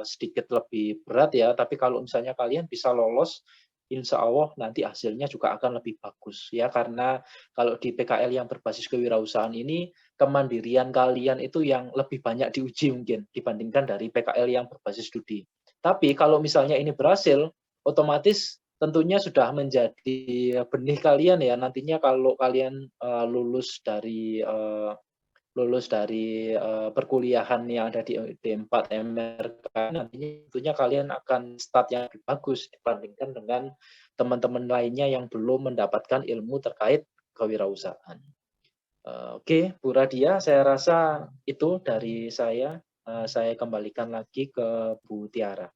sedikit lebih berat ya, tapi kalau misalnya kalian bisa lolos, insya Allah nanti hasilnya juga akan lebih bagus ya, karena kalau di PKL yang berbasis kewirausahaan ini, kemandirian kalian itu yang lebih banyak diuji mungkin dibandingkan dari PKL yang berbasis studi. Tapi kalau misalnya ini berhasil, otomatis tentunya sudah menjadi benih kalian ya, nantinya kalau kalian lulus dari perkuliahan yang ada di D4 MRK, nantinya tentunya kalian akan start yang lebih bagus dibandingkan dengan teman-teman lainnya yang belum mendapatkan ilmu terkait kewirausahaan. Oke, Bu Radia, saya rasa itu dari saya. Saya kembalikan lagi ke Bu Tiara.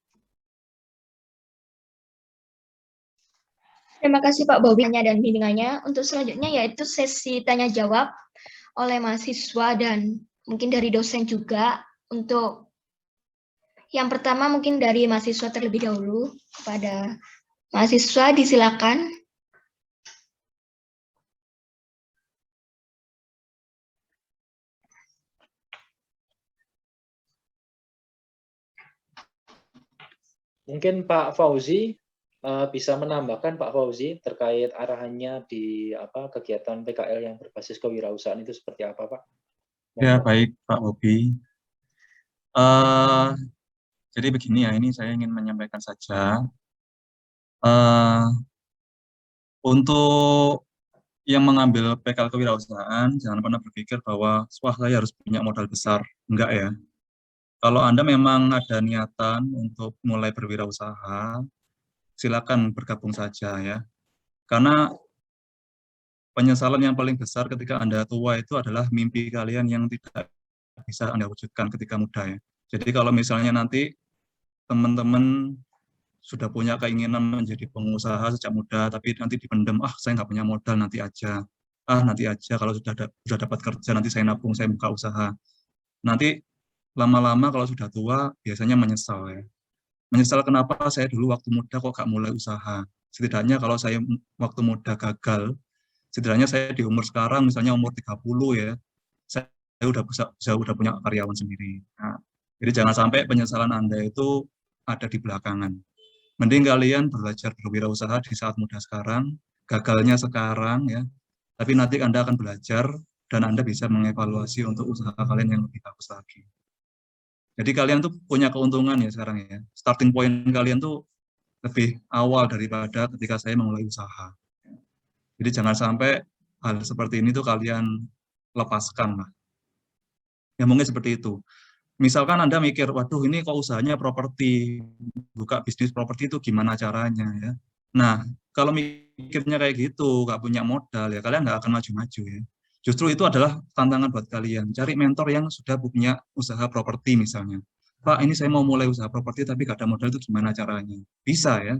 Terima kasih Pak Bobi dan bimbingannya. Untuk selanjutnya yaitu sesi tanya jawab oleh mahasiswa dan mungkin dari dosen juga. Untuk yang pertama mungkin dari mahasiswa terlebih dahulu. Kepada mahasiswa disilakan. Mungkin Pak Fauzi bisa menambahkan Pak Fauzi terkait arahannya di kegiatan PKL yang berbasis kewirausahaan itu seperti apa Pak? Ya baik Pak Bobi. Jadi begini ya, ini saya ingin menyampaikan saja untuk yang mengambil PKL kewirausahaan jangan pernah berpikir bahwa wah saya harus punya modal besar, enggak ya. Kalau Anda memang ada niatan untuk mulai berwirausaha, silakan bergabung saja ya. Karena penyesalan yang paling besar ketika Anda tua itu adalah mimpi kalian yang tidak bisa Anda wujudkan ketika muda ya. Jadi kalau misalnya nanti teman-teman sudah punya keinginan menjadi pengusaha sejak muda, tapi nanti dipendam, saya nggak punya modal, nanti aja. Nanti aja kalau sudah dapat kerja, nanti saya nabung, saya buka usaha. Nanti lama-lama kalau sudah tua, biasanya menyesal ya. Menyesal kenapa saya dulu waktu muda kok gak mulai usaha. Setidaknya kalau saya waktu muda gagal, setidaknya saya di umur sekarang, misalnya umur 30 ya, saya udah punya karyawan sendiri. Nah, jadi jangan sampai penyesalan Anda itu ada di belakangan. Mending kalian belajar berwirausaha di saat muda sekarang, gagalnya sekarang ya, tapi nanti Anda akan belajar dan Anda bisa mengevaluasi untuk usaha kalian yang lebih bagus lagi. Jadi kalian tuh punya keuntungan ya sekarang ya. Starting point kalian tuh lebih awal daripada ketika saya memulai usaha. Jadi jangan sampai hal seperti ini tuh kalian lepaskan lah. Ya mungkin seperti itu. Misalkan Anda mikir, waduh ini kok usahanya properti, buka bisnis properti itu gimana caranya ya. Nah, kalau mikirnya kayak gitu, nggak punya modal ya kalian nggak akan maju-maju ya. Justru itu adalah tantangan buat kalian. Cari mentor yang sudah punya usaha properti misalnya. Pak, ini saya mau mulai usaha properti tapi nggak ada modal itu gimana caranya? Bisa ya.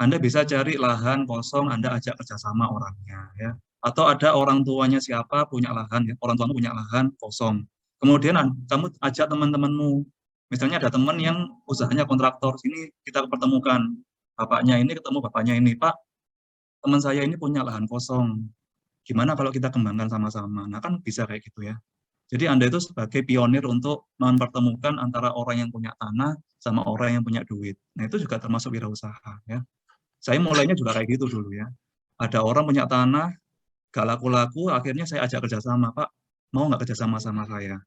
Anda bisa cari lahan kosong, Anda ajak kerjasama orangnya ya. Atau ada orang tuanya siapa punya lahan ya, orang tuamu punya lahan kosong. Kemudian kamu ajak teman-temanmu. Misalnya ada teman yang usahanya kontraktor, sini kita pertemukan. Bapaknya ini ketemu bapaknya ini, Pak, teman saya ini punya lahan kosong. Gimana kalau kita kembangkan sama-sama? Nah kan bisa kayak gitu ya. Jadi Anda itu sebagai pionir untuk mempertemukan antara orang yang punya tanah sama orang yang punya duit. Nah itu juga termasuk wirausaha ya. Saya mulainya juga kayak gitu dulu ya. Ada orang punya tanah, gak laku-laku, akhirnya saya ajak kerjasama, Pak, mau nggak kerjasama sama saya?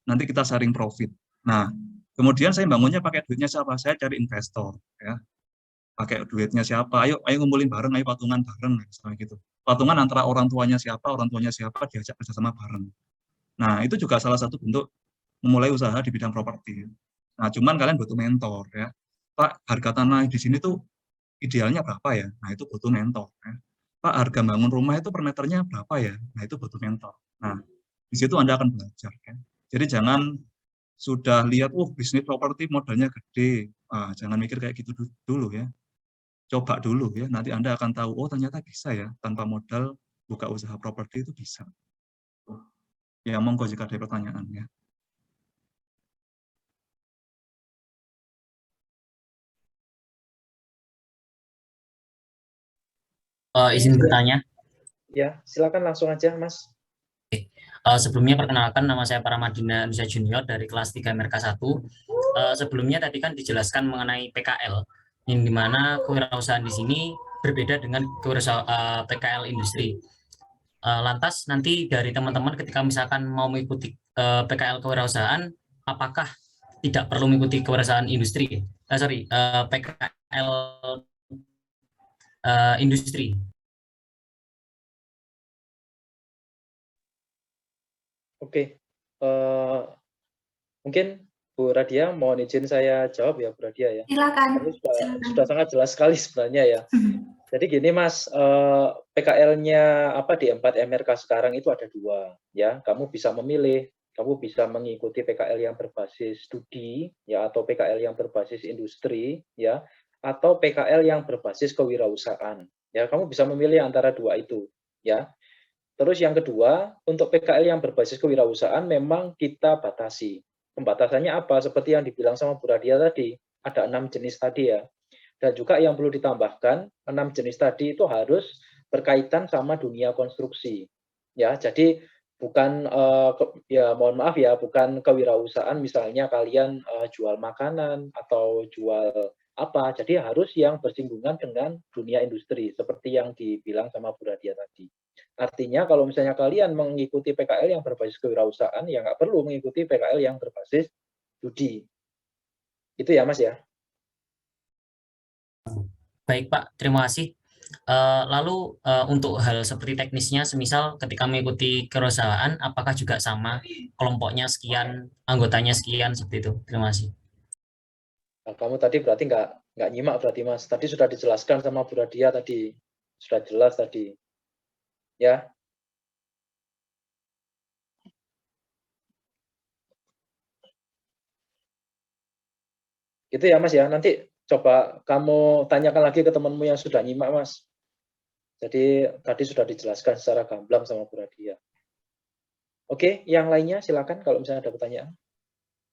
Nanti kita sharing profit. Nah, kemudian saya bangunnya pakai duitnya siapa? Saya cari investor, ya. Pakai duitnya siapa? Ayo ngumpulin bareng, ayo patungan bareng, misalnya gitu. Patungan antara orang tuanya siapa diajak kerjasama bareng. Nah, itu juga salah satu bentuk memulai usaha di bidang properti. Nah, cuman kalian butuh mentor, ya. Pak, harga tanah di sini tuh idealnya berapa ya? Nah, itu butuh mentor. Ya. Pak, harga bangun rumah itu per meternya berapa ya? Nah, itu butuh mentor. Nah, di situ Anda akan belajar. Ya. Jadi jangan sudah lihat, bisnis properti modalnya gede. Jangan mikir kayak gitu dulu ya. Coba dulu ya, nanti Anda akan tahu, ternyata bisa ya, tanpa modal buka usaha properti itu bisa. Ya, monggo jika ada pertanyaan ya. Izin bertanya. Ya, silakan langsung aja, Mas. Sebelumnya perkenalkan, nama saya Paramadina Nusa Junior dari kelas 3 MRK 1. Sebelumnya tadi kan dijelaskan mengenai PKL, yang dimana kewirausahaan di sini berbeda dengan kewirausahaan PKL industri. Lantas nanti dari teman-teman ketika misalkan mau mengikuti PKL kewirausahaan, apakah tidak perlu mengikuti kewirausahaan industri? PKL industri. Oke, mungkin Bu Radia mohon izin saya jawab ya, Bu Radia ya. Silakan. Sudah sangat jelas sekali sebenarnya ya. Jadi gini Mas, PKL-nya di 4 MRK sekarang itu ada 2 ya. Kamu bisa memilih, kamu bisa mengikuti PKL yang berbasis studi ya, atau PKL yang berbasis industri ya, atau PKL yang berbasis kewirausahaan ya. Kamu bisa memilih antara 2 itu ya. Terus yang kedua, untuk PKL yang berbasis kewirausahaan memang kita batasi. Pembatasannya apa? Seperti yang dibilang sama Bu Radia tadi, ada 6 jenis tadi ya. Dan juga yang perlu ditambahkan, 6 jenis tadi itu harus berkaitan sama dunia konstruksi. Ya, jadi bukan mohon maaf ya, bukan kewirausahaan misalnya kalian jual makanan atau jual apa. Jadi harus yang bersinggungan dengan dunia industri seperti yang dibilang sama Bu Radia tadi. Artinya kalau misalnya kalian mengikuti PKL yang berbasis kewirausahaan, ya nggak perlu mengikuti PKL yang berbasis studi. Itu ya Mas ya. Baik Pak, terima kasih. Lalu untuk hal seperti teknisnya, semisal ketika mengikuti kewirausahaan, apakah juga sama kelompoknya sekian, anggotanya sekian, seperti itu? Terima kasih. Nah, kamu tadi berarti nggak nyimak berarti Mas. Tadi sudah dijelaskan sama Bu Radia tadi. Sudah jelas tadi. Ya. Gitu ya Mas ya. Nanti coba kamu tanyakan lagi ke temanmu yang sudah nyimak Mas. Jadi tadi sudah dijelaskan secara gamblang sama Bu Radia. Oke, yang lainnya silakan kalau misalnya ada pertanyaan.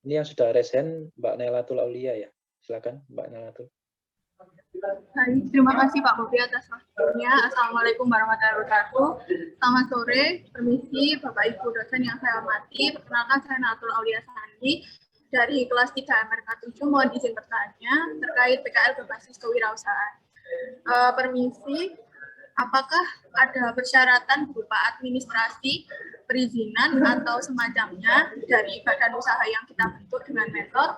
Ini yang sudah raise hand Mbak Nailatul Aulia ya. Silakan Mbak Nailatul. Hai, terima kasih Pak Bobi atas waktunya. Assalamualaikum warahmatullahi wabarakatuh. Selamat sore, permisi Bapak Ibu dosen yang saya hormati. Perkenalkan saya Nailatul Aulia Sandi dari kelas 3 MRK 7. Mohon izin bertanya terkait PKL berbasis kewirausahaan. Permisi, apakah ada persyaratan berupa administrasi, perizinan atau semacamnya dari badan usaha yang kita bentuk dengan mentor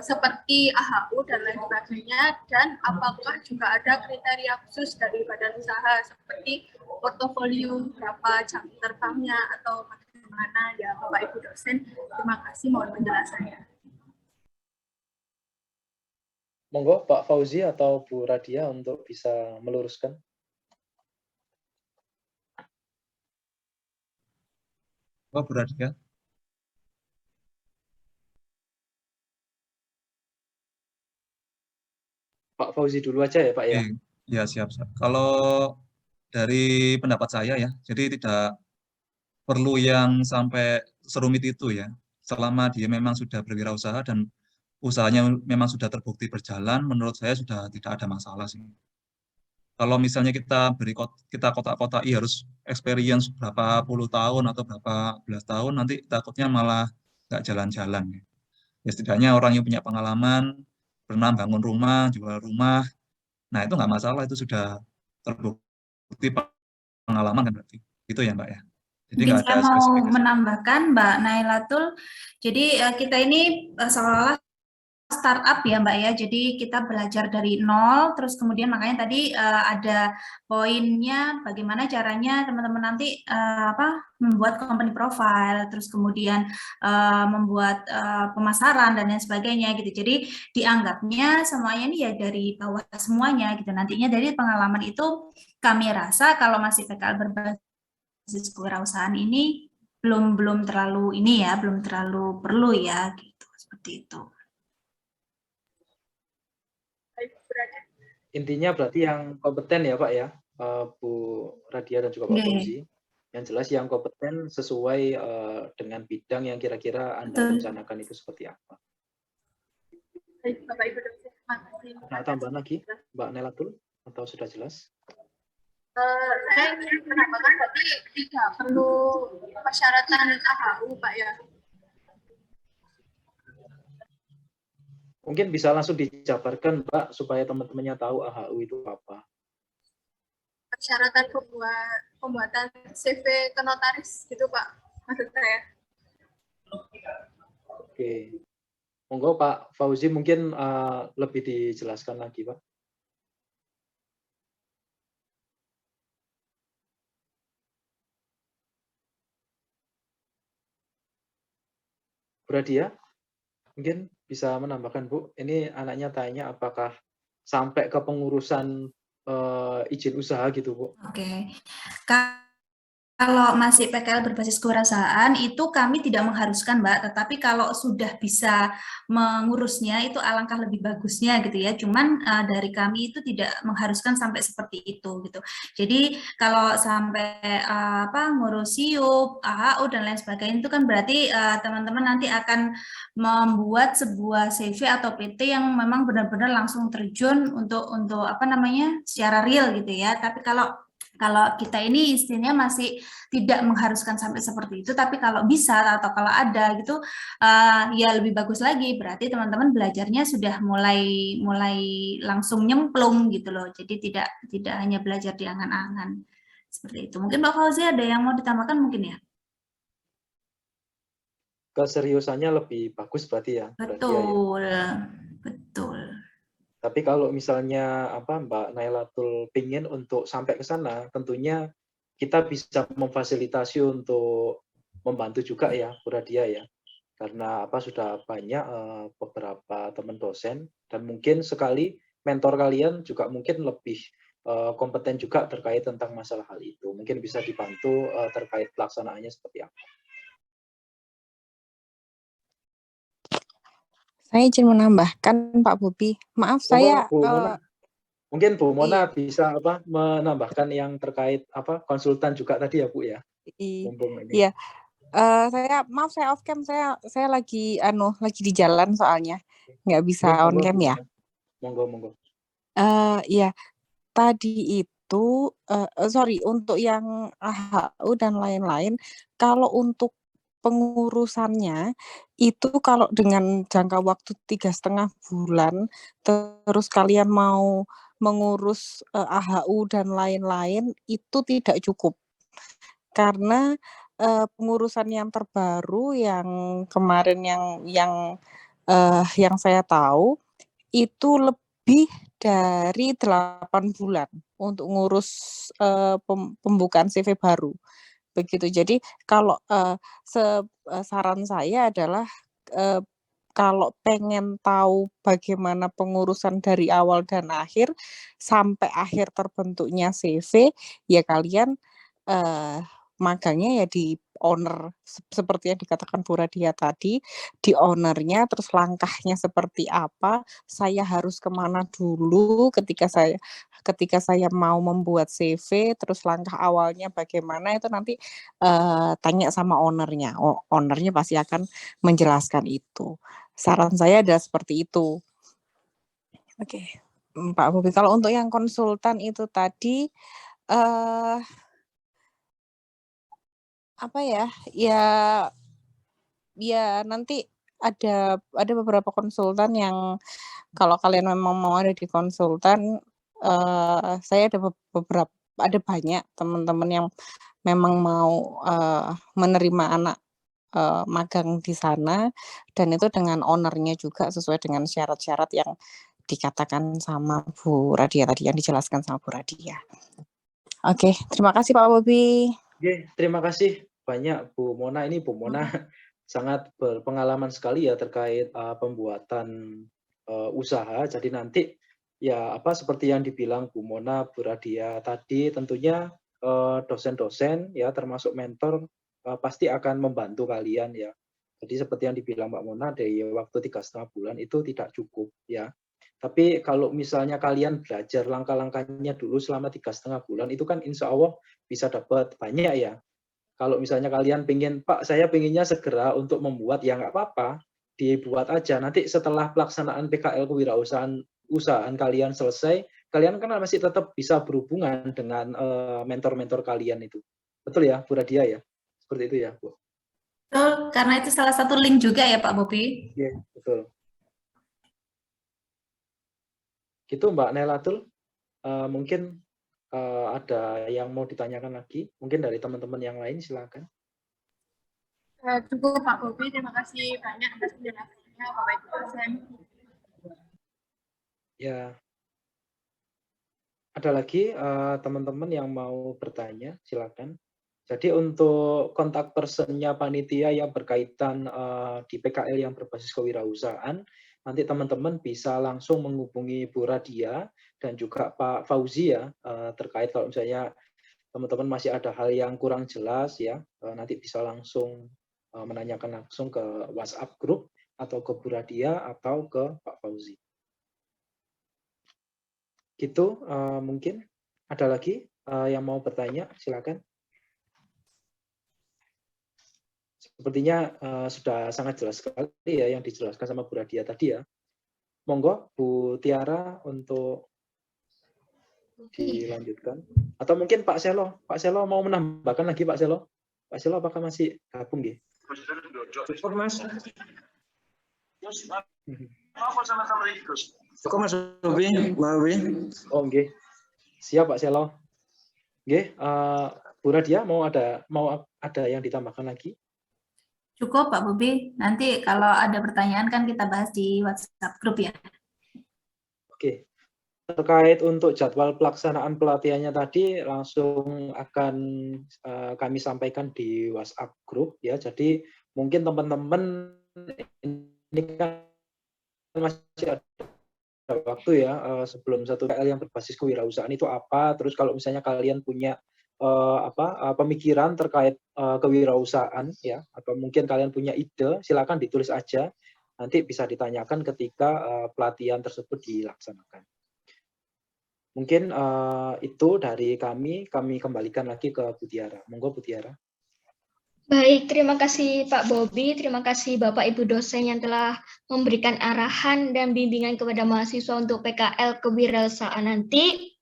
seperti AHU dan lain sebagainya, dan apakah juga ada kriteria khusus dari badan usaha seperti portofolio, berapa jam terbangnya atau bagaimana ya Bapak Ibu dosen. Terima kasih, mohon penjelasannya. Monggo Pak Fauzi atau Bu Radia untuk bisa meluruskan. Oh, Bu Radia. Pak Fauzi dulu aja ya Pak ya. Ya, siap. Kalau dari pendapat saya ya, jadi tidak perlu yang sampai serumit itu ya. Selama dia memang sudah berwirausaha dan usahanya memang sudah terbukti berjalan, menurut saya sudah tidak ada masalah sih. Kalau misalnya kita kotak-kotaki harus experience berapa puluh tahun atau berapa belas tahun, nanti takutnya malah nggak jalan-jalan. Ya setidaknya orang yang punya pengalaman, pernah bangun rumah, jual rumah, nah itu nggak masalah, itu sudah terbukti pengalaman kan berarti. Itu ya Mbak ya. Jadi Mungkin nggak saya ada mau spesifikasi. menambahkan Mbak Nailatul, jadi kita ini seolah-olah startup ya Mbak ya, jadi kita belajar dari nol, terus kemudian makanya tadi ada poinnya bagaimana caranya teman-teman nanti membuat company profile, terus kemudian membuat pemasaran dan lain sebagainya gitu. Jadi dianggapnya semuanya ini ya dari bawah semuanya gitu. Nantinya dari pengalaman itu kami rasa kalau masih PKL berbasis kewirausahaan ini belum terlalu ini ya, belum terlalu perlu ya gitu, seperti itu. Intinya berarti yang kompeten ya Pak ya, Bu Radia dan juga Pak Fauzi. Yang jelas yang kompeten sesuai dengan bidang yang kira-kira Anda rencanakan itu seperti apa. Baik, Bapak Ibu dosen, terima kasih. Nah, tambahan lagi Mbak Nailatul atau sudah jelas? Saya ingin menambahkan berarti tidak perlu persyaratan AHU Pak ya. Mungkin bisa langsung dijabarkan Mbak supaya teman-temannya tahu AHU itu apa. Persyaratan pembuatan CV ke notaris gitu Pak, maksud saya. Oke. Monggo Pak Fauzi mungkin lebih dijelaskan lagi Pak. Bu Radia, mungkin bisa menambahkan Bu, ini anaknya tanya apakah sampai ke pengurusan izin usaha gitu Bu. Oke. Kalau masih PKL berbasis kewirausahaan itu kami tidak mengharuskan Mbak, tetapi kalau sudah bisa mengurusnya itu alangkah lebih bagusnya gitu ya. Cuman dari kami itu tidak mengharuskan sampai seperti itu gitu. Jadi kalau sampai ngurus SIUP, AHU dan lain sebagainya itu kan berarti teman-teman nanti akan membuat sebuah CV atau PT yang memang benar-benar langsung terjun untuk secara real gitu ya. Tapi kalau kita ini istilahnya masih tidak mengharuskan sampai seperti itu, tapi kalau bisa atau kalau ada gitu, ya lebih bagus lagi. Berarti teman-teman belajarnya sudah mulai langsung nyemplung gitu loh. Jadi tidak hanya belajar di angan-angan seperti itu. Mungkin Pak Fauzi ada yang mau ditambahkan mungkin ya? Keseriusannya lebih bagus berarti ya. Betul, betul. Tapi kalau misalnya Mbak Nailatul pingin untuk sampai ke sana, tentunya kita bisa memfasilitasi untuk membantu juga ya, Bu Radia ya. Karena sudah banyak beberapa teman dosen dan mungkin sekali mentor kalian juga mungkin lebih kompeten juga terkait tentang masalah hal itu. Mungkin bisa dibantu terkait pelaksanaannya seperti apa. Saya izin menambahkan Pak Bobi. Maaf saya mungkin Bu Mona bisa menambahkan yang terkait konsultan juga tadi ya Bu ya. Iya. Saya off cam, saya lagi di jalan soalnya nggak bisa on cam ya. Monggo. Iya. Tadi itu untuk yang AHU dan lain-lain, kalau untuk pengurusannya itu kalau dengan jangka waktu 3,5 bulan, terus kalian mau mengurus AHU dan lain-lain itu tidak cukup. Karena pengurusan yang terbaru yang kemarin yang saya tahu itu lebih dari 8 bulan untuk ngurus pembukaan CV baru. Begitu. Jadi kalau saran saya adalah kalau pengen tahu bagaimana pengurusan dari awal dan akhir sampai akhir terbentuknya CV, ya kalian magangnya ya di owner seperti yang dikatakan Bu Radia tadi, di ownernya, terus langkahnya seperti apa, saya harus kemana dulu ketika saya mau membuat CV, terus langkah awalnya bagaimana itu nanti tanya sama ownernya. Ownernya pasti akan menjelaskan itu. Saran saya adalah seperti itu. Oke, Pak Bobi. Kalau untuk yang konsultan itu tadi, apa ya? Ya nanti ada beberapa konsultan yang kalau kalian memang mau ada di konsultan, saya ada banyak teman-teman yang memang mau menerima anak magang di sana, dan itu dengan owner-nya juga sesuai dengan syarat-syarat yang dikatakan sama Bu Radia tadi, yang dijelaskan sama Bu Radia. Oke, terima kasih Pak Bobi. Oke, terima kasih banyak Bu Mona. Ini Bu Mona sangat berpengalaman sekali ya terkait pembuatan usaha. Jadi nanti ya seperti yang dibilang Bu Mona, Bu Radia tadi, tentunya dosen-dosen ya termasuk mentor pasti akan membantu kalian ya. Jadi seperti yang dibilang Mbak Mona, dari waktu 3,5 bulan itu tidak cukup ya. Tapi kalau misalnya kalian belajar langkah-langkahnya dulu selama 3,5 bulan, itu kan insya Allah bisa dapat banyak ya. Kalau misalnya kalian pengen, Pak, saya pengennya segera untuk membuat, ya nggak apa-apa, dibuat aja. Nanti setelah pelaksanaan PKL kewirausahaan kalian selesai, kalian kan masih tetap bisa berhubungan dengan mentor-mentor kalian itu. Betul ya, Bu Radia ya? Seperti itu ya, Bu? Betul, karena itu salah satu link juga ya Pak Bobi. Iya, betul. Gitu Mbak Nelatul, mungkin ada yang mau ditanyakan lagi, mungkin dari teman-teman yang lain, silakan. Cukup Pak Bobi, terima kasih banyak atas penjelasannya Bapak Ibu dosen. Ya, ada lagi teman-teman yang mau bertanya, silakan. Jadi untuk kontak personnya panitia yang berkaitan di PKL yang berbasis kewirausahaan, nanti teman-teman bisa langsung menghubungi Bu Radia dan juga Pak Fauzi ya, terkait kalau misalnya teman-teman masih ada hal yang kurang jelas ya, nanti bisa langsung menanyakan langsung ke WhatsApp grup atau ke Bu Radia atau ke Pak Fauzi. Gitu, mungkin ada lagi yang mau bertanya, silakan. Sepertinya sudah sangat jelas sekali ya yang dijelaskan sama Bu Radia tadi ya. Monggo Bu Tiara untuk dilanjutkan. Atau mungkin Pak Selo mau menambahkan lagi Pak Selo. Pak Selo apakah masih gabung ya? Cukup Mas. Cukup Mas Bobi, Mbak Bobi. Oh nggih. Siap Pak Selo. Nggih, Bu Radia mau ada yang ditambahkan lagi? Cukup Pak Bobi, nanti kalau ada pertanyaan kan kita bahas di WhatsApp grup ya. Oke, terkait untuk jadwal pelaksanaan pelatihannya tadi langsung akan kami sampaikan di WhatsApp grup ya. Jadi mungkin teman-teman ini kan masih ada waktu ya sebelum satu PKL yang berbasis kewirausahaan itu apa. Terus kalau misalnya kalian punya pemikiran terkait kewirausahaan ya, atau mungkin kalian punya ide, silakan ditulis aja, nanti bisa ditanyakan ketika pelatihan tersebut dilaksanakan. Mungkin itu dari kami kembalikan lagi ke Bu Tiara. Monggo Bu Tiara. Baik, terima kasih Pak Bobi, terima kasih Bapak Ibu dosen yang telah memberikan arahan dan bimbingan kepada mahasiswa untuk PKL kewirausahaan nanti.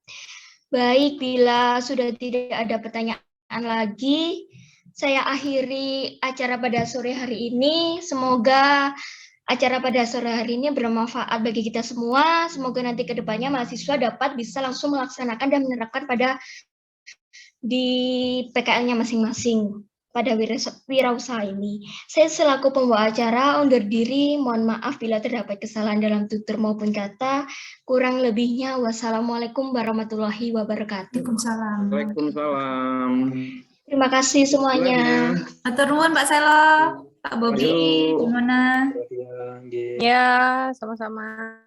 Baik, bila sudah tidak ada pertanyaan lagi, saya akhiri acara pada sore hari ini. Semoga acara pada sore hari ini bermanfaat bagi kita semua. Semoga nanti ke depannya mahasiswa dapat bisa langsung melaksanakan dan menerapkan pada di PKL-nya masing-masing. pada wirausaha ini. Saya selaku pembawa acara undur diri, mohon maaf bila terdapat kesalahan dalam tutur maupun kata. Kurang lebihnya, wassalamualaikum warahmatullahi wabarakatuh. Waalaikumsalam. Waalaikumsalam. Terima kasih semuanya. Matur nuwun Pak Selo, Pak Bobi, Ayo. gimana? Perhatian, nggih. Ya, sama-sama.